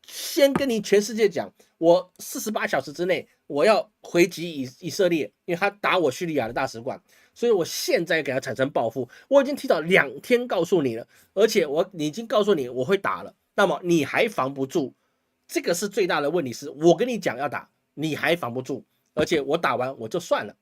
先跟你全世界讲，我48小时之内我要回击以色列，因为他打我叙利亚的大使馆。所以我现在给他产生报复，我已经提早2天告诉你了，而且你已经告诉你我会打了，那么你还防不住，这个是最大的问题，是我跟你讲要打，你还防不住，而且我打完我就算了，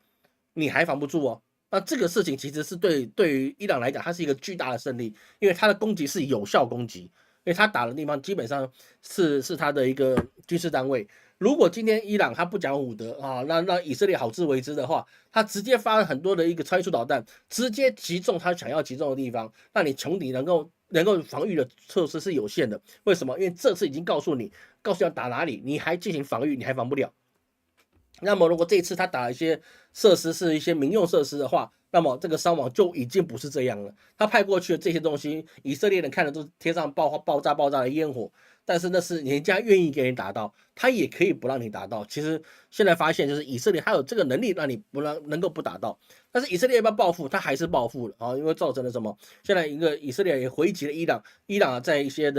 你还防不住哦。那这个事情其实是对于伊朗来讲，它是一个巨大的胜利，因为它的攻击是有效攻击，因为他打的地方基本上是他的一个军事单位。如果今天伊朗他不讲武德啊，那以色列好自为之的话，他直接发很多的一个超音速导弹，直接击中他想要击中的地方，那你穹顶能够防御的措施是有限的。为什么？因为这次已经告诉你要打哪里，你还进行防御，你还防不了。那么如果这一次他打一些设施是一些民用设施的话，那么这个伤亡就已经不是这样了。他派过去的这些东西，以色列人看的都是贴上爆炸的烟火，但是那是人家愿意给你打到，他也可以不让你打到。其实现在发现就是以色列他有这个能力让你能够不打到，但是以色列要不要报复，他还是报复了啊，因为造成了什么？现在一个以色列也回击了伊朗，伊朗在一些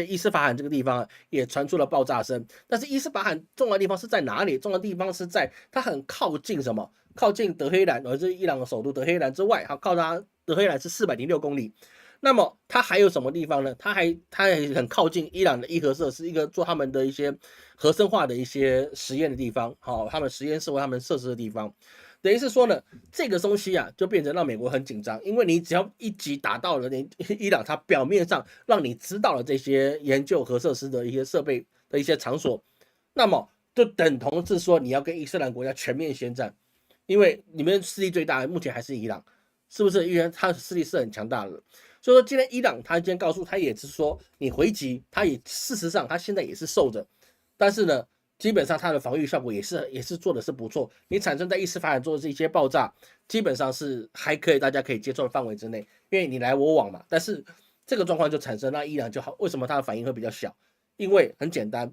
伊斯法罕这个地方也传出了爆炸声，但是伊斯法罕重要的地方是在哪里？重要的地方是在它很靠近什么？靠近德黑兰，这是伊朗的首都德黑兰之外，靠它德黑兰是406公里。那么它还有什么地方呢？它还很靠近伊朗的伊核设施，一个做他们的一些核生化的一些实验的地方，他们实验室或他们设施的地方。等于是说呢，这个东西啊，就变成让美国很紧张，因为你只要一击打到了伊朗，它表面上让你知道了这些研究核设施的一些设备的一些场所，那么就等同是说你要跟伊斯兰国家全面宣战。因为里面势力最大的目前还是伊朗，是不是？因为他的势力是很强大的，所以说今天伊朗他今天告诉他也是说你回击，他也事实上他现在也是受着，但是呢，基本上他的防御效果也是做的是不错，你产生在伊斯法罕做的这些爆炸，基本上是还可以大家可以接受的范围之内，因为你来我往嘛。但是这个状况就产生，那伊朗就好，为什么他的反应会比较小？因为很简单，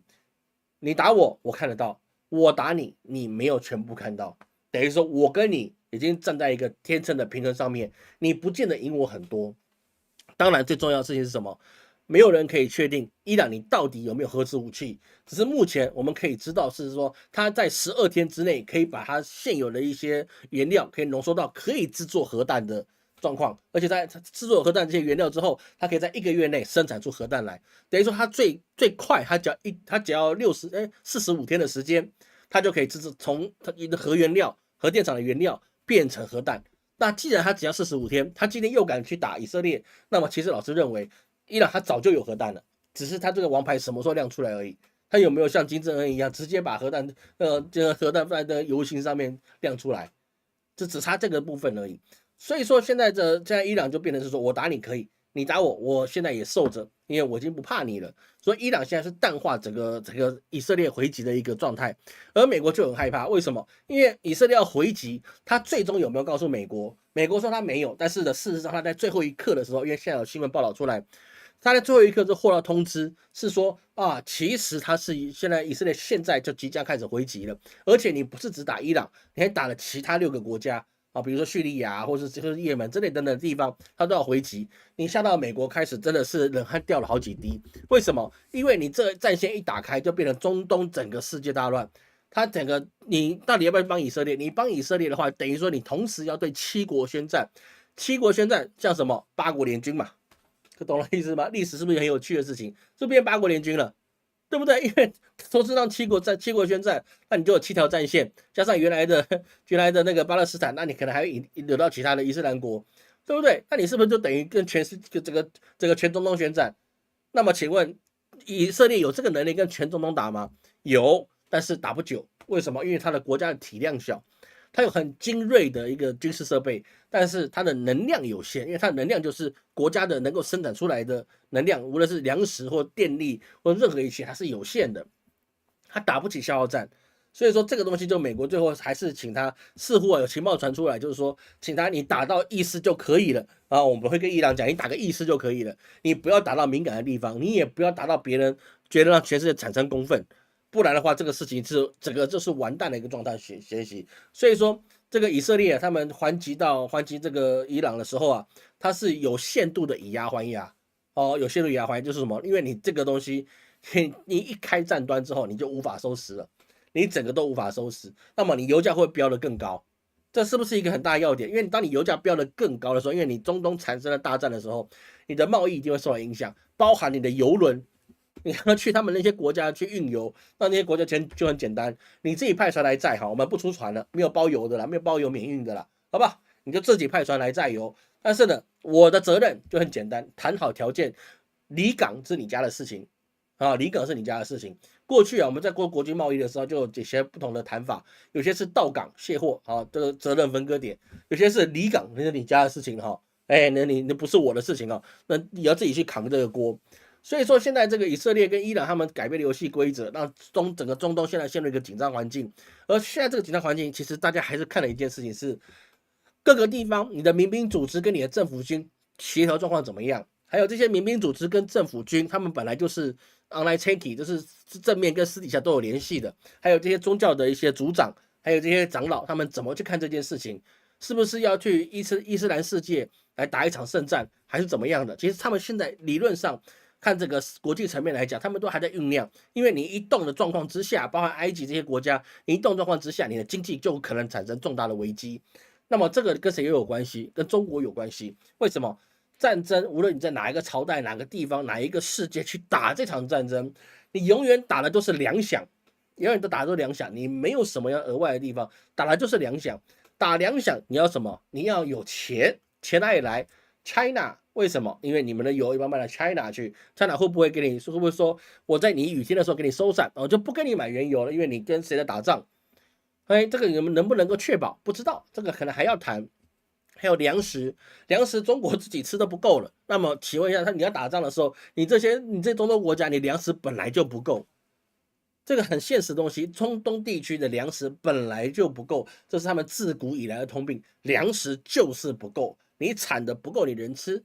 你打我，我看得到；我打你，你没有全部看到。等于说我跟你已经站在一个天秤的平衡上面，你不见得赢我很多。当然最重要的事情是什么？没有人可以确定伊朗你到底有没有核子武器，只是目前我们可以知道是说他在12天之内可以把它现有的一些原料可以浓缩到可以制作核弹的状况，而且在制作核弹这些原料之后，它可以在1个月内生产出核弹来。等于说它最快，它只要45天的时间，它就可以从它的核电厂的原料变成核弹。那既然他只要45天，他今天又敢去打以色列，那么其实老师认为，伊朗他早就有核弹了，只是他这个王牌什么时候亮出来而已。他有没有像金正恩一样，直接把核弹放在游行上面亮出来？只差这个部分而已。所以说现在伊朗就变成是说我打你可以，你打我，我现在也受着，因为我已经不怕你了。所以伊朗现在是淡化整个以色列回击的一个状态，而美国就很害怕，为什么？因为以色列要回击，他最终有没有告诉美国？美国说他没有，但是呢，事实上他在最后一刻的时候，因为现在有新闻报道出来，他在最后一刻就获到通知，是说啊，其实他是现在以色列现在就即将开始回击了，而且你不是只打伊朗，你还打了其他6个国家。啊，比如说叙利亚或者是也门这类等等的地方，他都要回击。你下到美国开始真的是冷汗掉了好几滴。为什么？因为你这个战线一打开，就变成中东整个世界大乱。他整个你到底要不要帮以色列？你帮以色列的话，等于说你同时要对7国宣战。7国宣战像什么？8国联军嘛，懂了意思吗？历史是不是很有趣的事情？就变8国联军了。对不对？因为都是让7国宣战，那你就有7条战线，加上原来的那个巴勒斯坦，那你可能还会惹到其他的伊斯兰国，对不对？那你是不是就等于跟这个全中东宣战？那么请问以色列有这个能力跟全中东打吗？有，但是打不久。为什么？因为它的国家的体量小，它有很精锐的一个军事设备，但是它的能量有限，因为它的能量就是国家的能够生产出来的能量，无论是粮食或电力或任何一切，它是有限的，它打不起消耗战。所以说这个东西，就美国最后还是请他，似乎有情报传出来，就是说请他你打到意思就可以了啊。我们会跟伊朗讲，你打个意思就可以了，你不要打到敏感的地方，你也不要打到别人觉得让全世界产生公愤。不然的话，这个事情是整个就是完蛋的一个状态学习。所以说，这个以色列他们还击这个伊朗的时候啊，它是有限度的以牙还牙哦，有限度以牙还牙就是什么？因为你这个东西，你一开战端之后，你就无法收拾了，你整个都无法收拾，那么你油价会飙得更高。这是不是一个很大的要点？因为当你油价飙得更高的时候，因为你中东产生了大战的时候，你的贸易一定会受到影响，包含你的油轮。你要去他们那些国家去运油，那些国家钱就很简单，你自己派船来载哈，我们不出船了，没有包油的啦，没有包油免运的啦，好不好？你就自己派船来载油。但是呢，我的责任就很简单，谈好条件，离港是你家的事情啊，离港是你家的事情。过去啊，我们在过国际贸易的时候，就有这些不同的谈法，有些是到港卸货啊，这个责任分割点；有些是离港，那是你家的事情哈，哎，那不是我的事情啊，那你要自己去扛这个锅。所以说，现在这个以色列跟伊朗他们改变了游戏规则，让整个中东现在陷入一个紧张环境。而现在这个紧张环境，其实大家还是看了一件事情是，各个地方你的民兵组织跟你的政府军协调状况怎么样？还有这些民兵组织跟政府军，他们本来就是 online checking， 就是正面跟私底下都有联系的。还有这些宗教的一些族长，还有这些长老，他们怎么去看这件事情？是不是要去伊斯兰世界来打一场圣战，还是怎么样的？其实他们现在理论上。看这个国际层面来讲，他们都还在酝酿，因为你一动的状况之下，包含埃及这些国家，你一动状况之下，你的经济就可能产生重大的危机。那么这个跟谁又有关系？跟中国有关系。为什么？战争无论你在哪一个朝代、哪个地方、哪一个世界去打这场战争，你永远打的都是粮饷，永远都打的都是粮饷，你没有什么要额外的地方，打的就是粮饷。打粮饷你要什么？你要有钱，钱哪里来？China。为什么？因为你们的油一般卖到 China 去，China 会不会给你会不会说我在你雨天的时候给你收伞，我就不跟你买原油了，因为你跟谁在打仗？哎，这个你们能不能够确保？不知道，这个可能还要谈。还有粮食，粮食中国自己吃都不够了。那么请问一下，你要打仗的时候，你这中东国家，你粮食本来就不够，这个很现实的东西。中东地区的粮食本来就不够，这是他们自古以来的通病，粮食就是不够，你产的不够，你人吃。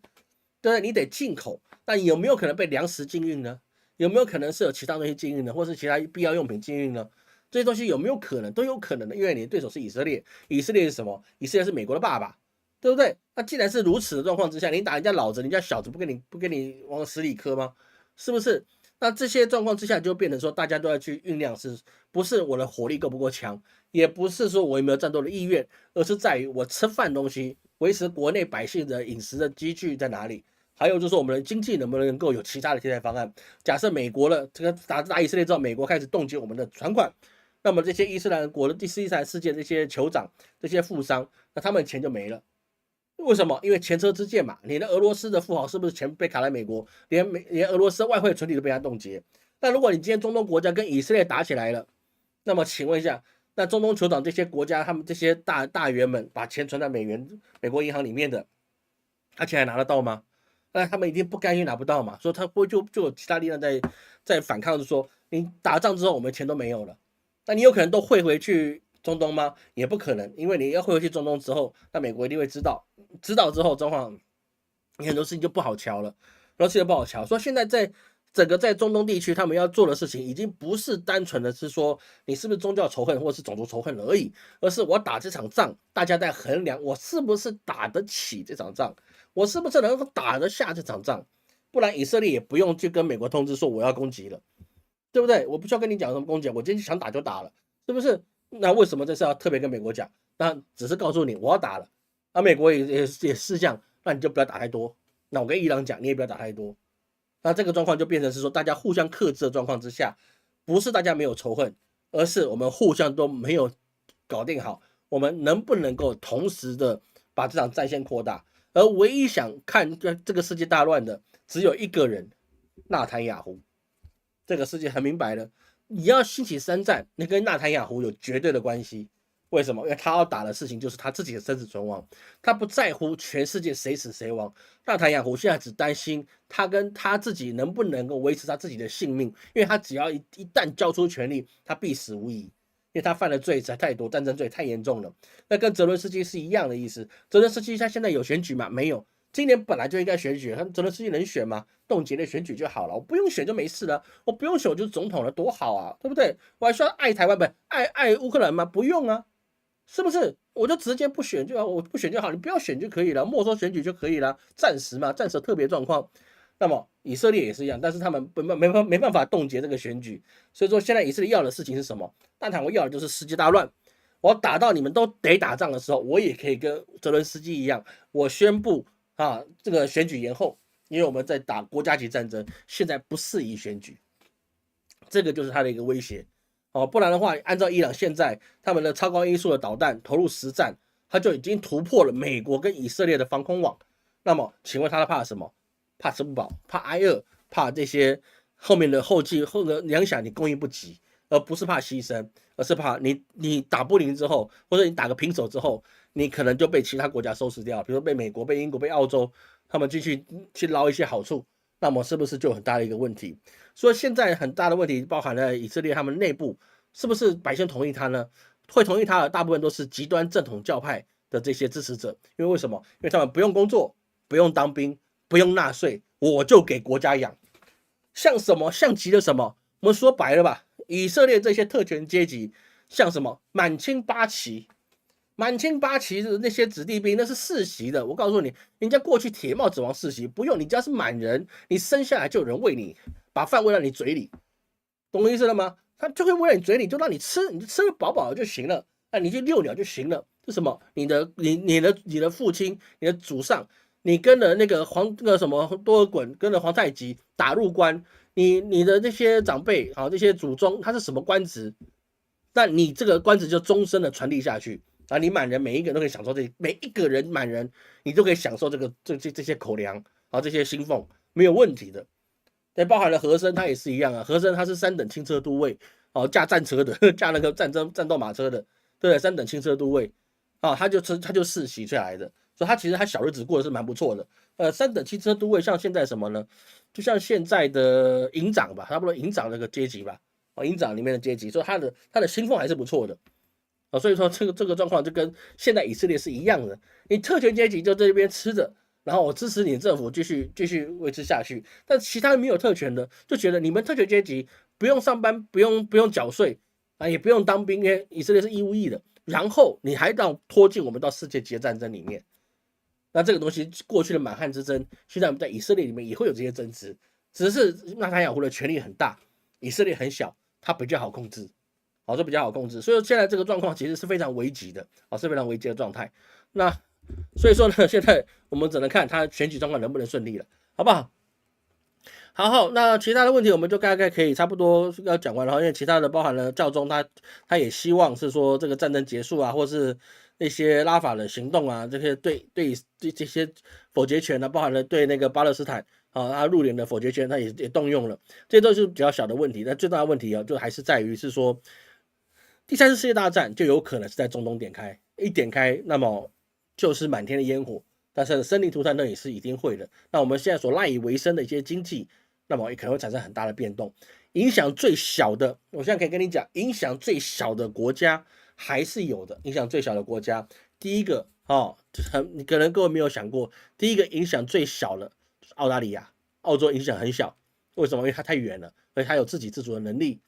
对，你得进口，那有没有可能被粮食禁运呢？有没有可能是有其他东西禁运呢，或是其他必要用品禁运呢？这些东西有没有可能？都有可能的，因为你的对手是以色列，以色列是什么？以色列是美国的爸爸，对不对？那既然是如此的状况之下，你打人家老子，人家小子不跟你往死里磕吗？是不是？那这些状况之下，就变成说大家都要去酝酿，是不是我的火力够不够强？也不是说我有没有战斗的意愿，而是在于我吃饭东西，维持国内百姓的饮食的积聚在哪里？还有就是我们的经济能不能够有其他的替代方案？假设美国的这个打以色列之后，美国开始冻结我们的船款，那么这些伊斯兰国的伊斯兰世界这些酋长、这些富商，那他们钱就没了。为什么？因为前车之鉴嘛。你的俄罗斯的富豪是不是钱被卡在美国，连俄罗斯外汇存底都被他冻结？那如果你今天中东国家跟以色列打起来了，那么请问一下，那中东酋长这些国家，他们这些大员们把钱存在美国银行里面的，他钱还拿得到吗？那他们一定不甘心拿不到嘛，所以他不会就有其他力量在反抗，就说你打仗之后我们钱都没有了，那你有可能都汇回去中东吗？也不可能，因为你要汇回去中东之后，那美国一定会知道，知道之后状况，你很多事情就不好瞧了，很多事情就不好瞧。所以现在整个在中东地区，他们要做的事情已经不是单纯的是说你是不是宗教仇恨或是种族仇恨而已，而是我打这场仗，大家在衡量我是不是打得起这场仗。我是不是能够打得下这场仗？不然以色列也不用去跟美国通知说我要攻击了，对不对？我不需要跟你讲什么攻击，我今天想打就打了，是不是？那为什么这次要特别跟美国讲？那只是告诉你我要打了，那美国也是这样，那你就不要打太多。那我跟伊朗讲，你也不要打太多。那这个状况就变成是说，大家互相克制的状况之下，不是大家没有仇恨，而是我们互相都没有搞定好，我们能不能够同时的把这场战线扩大？而唯一想看这个世界大乱的，只有一个人，纳坦雅胡。这个世界很明白了，你要兴起三战，那跟纳坦雅胡有绝对的关系。为什么？因为他要打的事情就是他自己的生死存亡，他不在乎全世界谁死谁亡。纳坦雅胡现在只担心他跟他自己能不能够维持他自己的性命，因为他只要一旦交出权力，他必死无疑。因为他犯的罪实在太多，战争罪太严重了。那跟泽伦斯基是一样的意思。泽伦斯基他现在有选举吗？没有。今年本来就应该选举，他泽伦斯基能选吗？冻结了选举就好了，我不用选就没事了，我不用选我就是总统了，多好啊，对不对？我还需要爱台湾不？爱乌克兰吗？不用啊，是不是？我就直接不选就好，我不选就好，你不要选就可以了，没收选举就可以了，暂时嘛，暂时特别状况。那么以色列也是一样，但是他们没办法冻结这个选举，所以说现在以色列要的事情是什么？但我要的就是世界大乱。我打到你们都得打仗的时候，我也可以跟泽伦斯基一样，我宣布这个选举延后，因为我们在打国家级战争，现在不适宜选举，这个就是他的一个威胁。不然的话，按照伊朗现在他们的超高音速的导弹投入实战，他就已经突破了美国跟以色列的防空网。那么，请问他怕什么？怕吃不饱，怕挨饿，怕这些后面的后的粮饷你供应不及，而不是怕牺牲，而是怕你打不赢之后，或者你打个平手之后，你可能就被其他国家收拾掉，比如说被美国、被英国、被澳洲，他们继续去捞一些好处，那么是不是就很大的一个问题？所以现在很大的问题包含了以色列他们内部是不是百姓同意他呢？会同意他的大部分都是极端正统教派的这些支持者，因为为什么？因为他们不用工作，不用当兵。不用纳税，我就给国家养，像什么？像极了什么？我们说白了吧，以色列这些特权阶级像什么？满清八旗，满清八旗的那些子弟兵，那是世袭的。我告诉你，人家过去铁帽子王世袭，不用，你只要是满人，你生下来就有人喂你，把饭喂到你嘴里，懂我意思了吗？他就会喂到你嘴里，就让你吃，你就吃得饱饱的就行了，那你去遛鸟就行了。是什么？你的父亲，你的祖上。你跟了那个什么多尔衮，跟了皇太极打入关，你的那些长辈这些祖宗他是什么官职？那你这个官职就终身的传递下去啊！你满人每一个人都可以享受每一个人满人你都可以享受这些口粮这些薪俸没有问题的。对，包含了和珅他也是一样啊，和珅他是3等轻车都尉驾战车的，驾那个战斗马车的，对，3等轻车都尉他就世袭出来的。所以他其实他小日子过得是蛮不错的。3等轻车都尉像现在什么呢？就像现在的营长吧，差不多营长那个阶级吧，营长里面的阶级，所以他的薪俸还是不错的。所以说这个状况就跟现在以色列是一样的，你特权阶级就在这边吃着，然后我支持你政府继续维持下去，但其他人没有特权的，就觉得你们特权阶级不用上班，不用缴税也不用当兵，因为以色列是义务役的，然后你还让拖进我们到世界级的战争里面。那这个东西，过去的满汉之争，现在我们在以色列里面也会有这些争执，只是纳坦雅胡的权力很大，以色列很小，它比较好控制，这比较好控制。所以现在这个状况其实是非常危急的，是非常危急的状态。那所以说呢，现在我们只能看他选举状况能不能顺利了，好不好？好，那其他的问题我们就大概可以差不多要讲完了，因为其他的包含了教宗他也希望是说这个战争结束或是那些拉法的行动这些对这些否决权包含了对那个巴勒斯坦他入联的否决权，他也动用了，这都是比较小的问题。但最大的问题就还是在于是说第三次世界大战就有可能是在中东点开，一点开，那么就是满天的烟火，但是生灵涂炭那也是一定会的。那我们现在所赖以为生的一些经济，那么也可能会产生很大的变动。影响最小的，我现在可以跟你讲，影响最小的国家还是有的。影响最小的国家，第一个你可能各位没有想过，第一个影响最小的就是澳大利亚，澳洲影响很小，为什么？因为它太远了，而且它有自给自足的能力。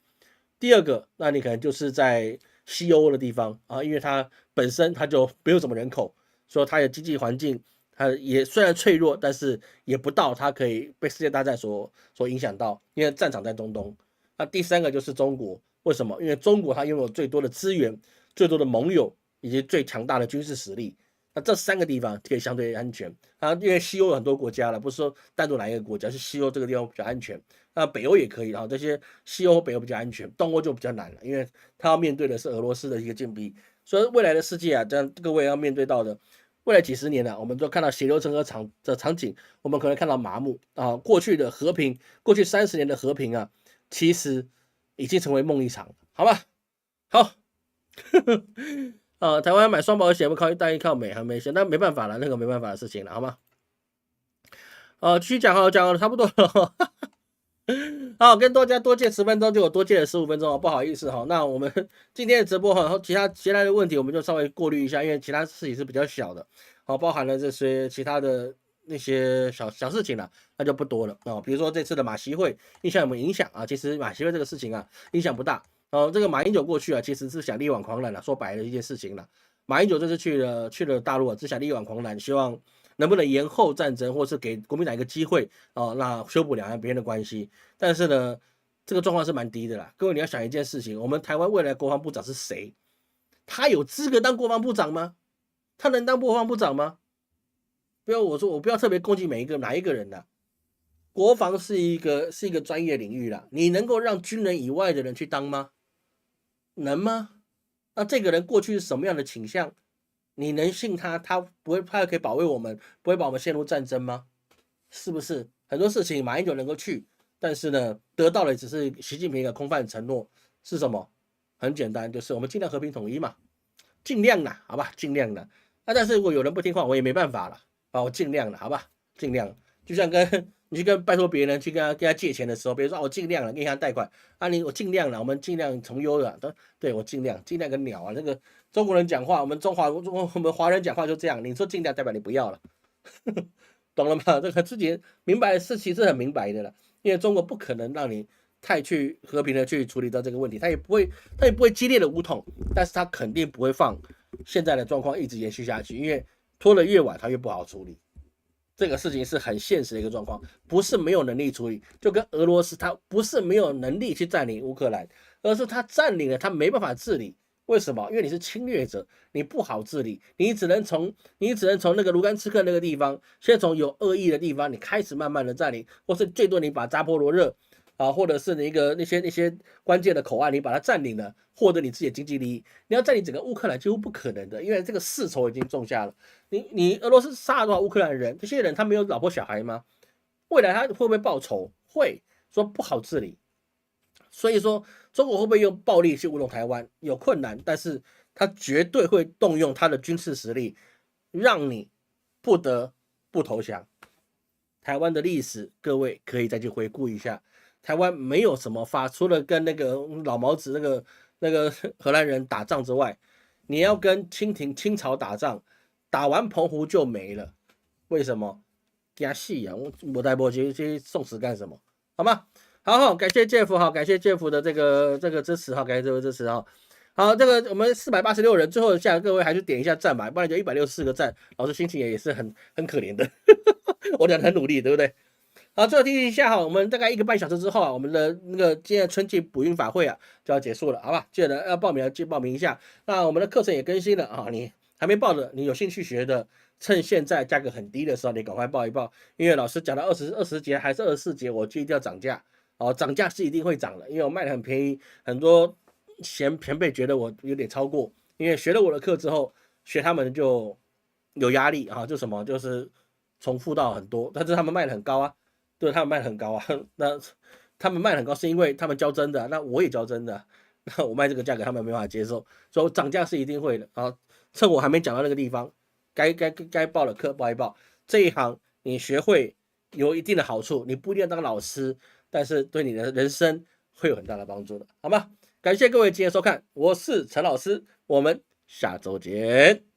第二个，那你可能就是在西欧的地方啊，因为它本身它就没有什么人口，所以它的经济环境它也虽然脆弱，但是也不到它可以被世界大战所影响到，因为战场在中东。那第三个就是中国，为什么？因为中国它拥有最多的资源、最多的盟友以及最强大的军事实力。那这三个地方可以相对安全啊，因为西欧有很多国家了，不是说单独哪一个国家，是西欧这个地方比较安全。那北欧也可以啊，这些西欧和北欧比较安全，东欧就比较难了，因为它要面对的是俄罗斯的一个禁闭。所以未来的世界啊，这样各位要面对到的，未来几十年我们都看到血流成河的场景，我们可能看到麻木啊，过去的和平，过去30年的和平啊，其实已经成为梦一场，好吧？好。台湾买双保险不靠大一靠美还没险，那没办法了，那个没办法的事情了，好吗？继续讲讲了差不多了。好，跟大家多借10分钟，就我多借了15分钟不好意思哈。那我们今天的直播哈，其他的问题我们就稍微过滤一下，因为其他事情是比较小的，好，包含了这些其他的那些小事情了，那就不多了啊。比如说这次的马习会影响有没有影响啊？其实马习会这个事情啊，影响不大。这个马英九过去啊，其实是想力挽狂澜了，说白了一件事情了。马英九这次去了大陆啊，只想力挽狂澜，希望能不能延后战争，或是给国民党一个机会那修补两岸边的关系。但是呢，这个状况是蛮低的啦。各位你要想一件事情，我们台湾未来国防部长是谁？他有资格当国防部长吗？他能当国防部长吗？不要我说，我不要特别攻击哪一个人的。国防是一个专业领域啦，你能够让军人以外的人去当吗？能吗？那这个人过去是什么样的倾向？你能信他？他不会，他可以保卫我们，不会把我们陷入战争吗？是不是？很多事情马英九能够去，但是呢，得到的只是习近平的空泛承诺，是什么？很简单，就是我们尽量和平统一嘛，尽量啦，好吧，尽量啦。但是如果有人不听话，我也没办法了我尽量了，好吧，尽量。就像你去拜托别人去跟他借钱的时候，比如说我尽量了，跟他贷款我尽量了，我们尽量从优的，对我尽量个鸟啊！那个中国人讲话，我们华人讲话就这样，你说尽量代表你不要了，懂了吗？这个自己明白是其实很明白的了，因为中国不可能让你太去和平的去处理到这个问题，他也不会激烈的武统，但是他肯定不会放现在的状况一直延续下去，因为拖得越晚，他越不好处理。这个事情是很现实的一个状况，不是没有能力处理，就跟俄罗斯，他不是没有能力去占领乌克兰，而是他占领了，他没办法治理。为什么？因为你是侵略者，你不好治理，你只能从那个卢甘斯克那个地方，先从有恶意的地方，你开始慢慢的占领，或是最多你把扎波罗热或者是那些关键的口岸，你把它占领了，获得你自己的经济利益。你要占领整个乌克兰几乎不可能的，因为这个世仇已经种下了。你俄罗斯杀了多少乌克兰人？这些人他没有老婆小孩吗？未来他会不会报仇？会，说不好治理。所以说，中国会不会用暴力去乌龙台湾？有困难，但是他绝对会动用他的军事实力，让你不得不投降。台湾的历史，各位可以再去回顾一下。台湾没有什么除了跟那个老毛子那个荷兰人打仗之外，你要跟清朝打仗，打完澎湖就没了。为什么？惊死啊！我带波去送死干什么？好吗？好，感谢 Jeff 哈，感谢 Jeff 的这个支持哈，感谢这位支持哈。好，这个我们486人，最后各位还是点一下赞吧，不然就164个赞，老师心情也是很可怜的。我讲的很努力，对不对？好，最后提醒一下哈，我们大概1个半小时之后我们的那个今天的春季补运法会就要结束了，好吧？记得要报名记得报名一下。那我们的课程也更新了你还没报的，你有兴趣学的，趁现在价格很低的时候，你赶快报一报，因为老师讲到20节还是24节，我就一定要涨价。涨价是一定会涨的，因为我卖的很便宜，很多前辈觉得我有点超过，因为学了我的课之后，学他们就有压力就什么就是重复到很多，但是他们卖的很高对，他们卖的很高那他们卖的很高是因为他们教真的，那我也教真的，那我卖这个价格他们没办法接受，所以涨价是一定会的啊。趁我还没讲到那个地方，该报的课报一报。这一行你学会有一定的好处，你不一定要当老师，但是对你的人生会有很大的帮助的，好吗？感谢各位今天收看，我是陈老师，我们下周见。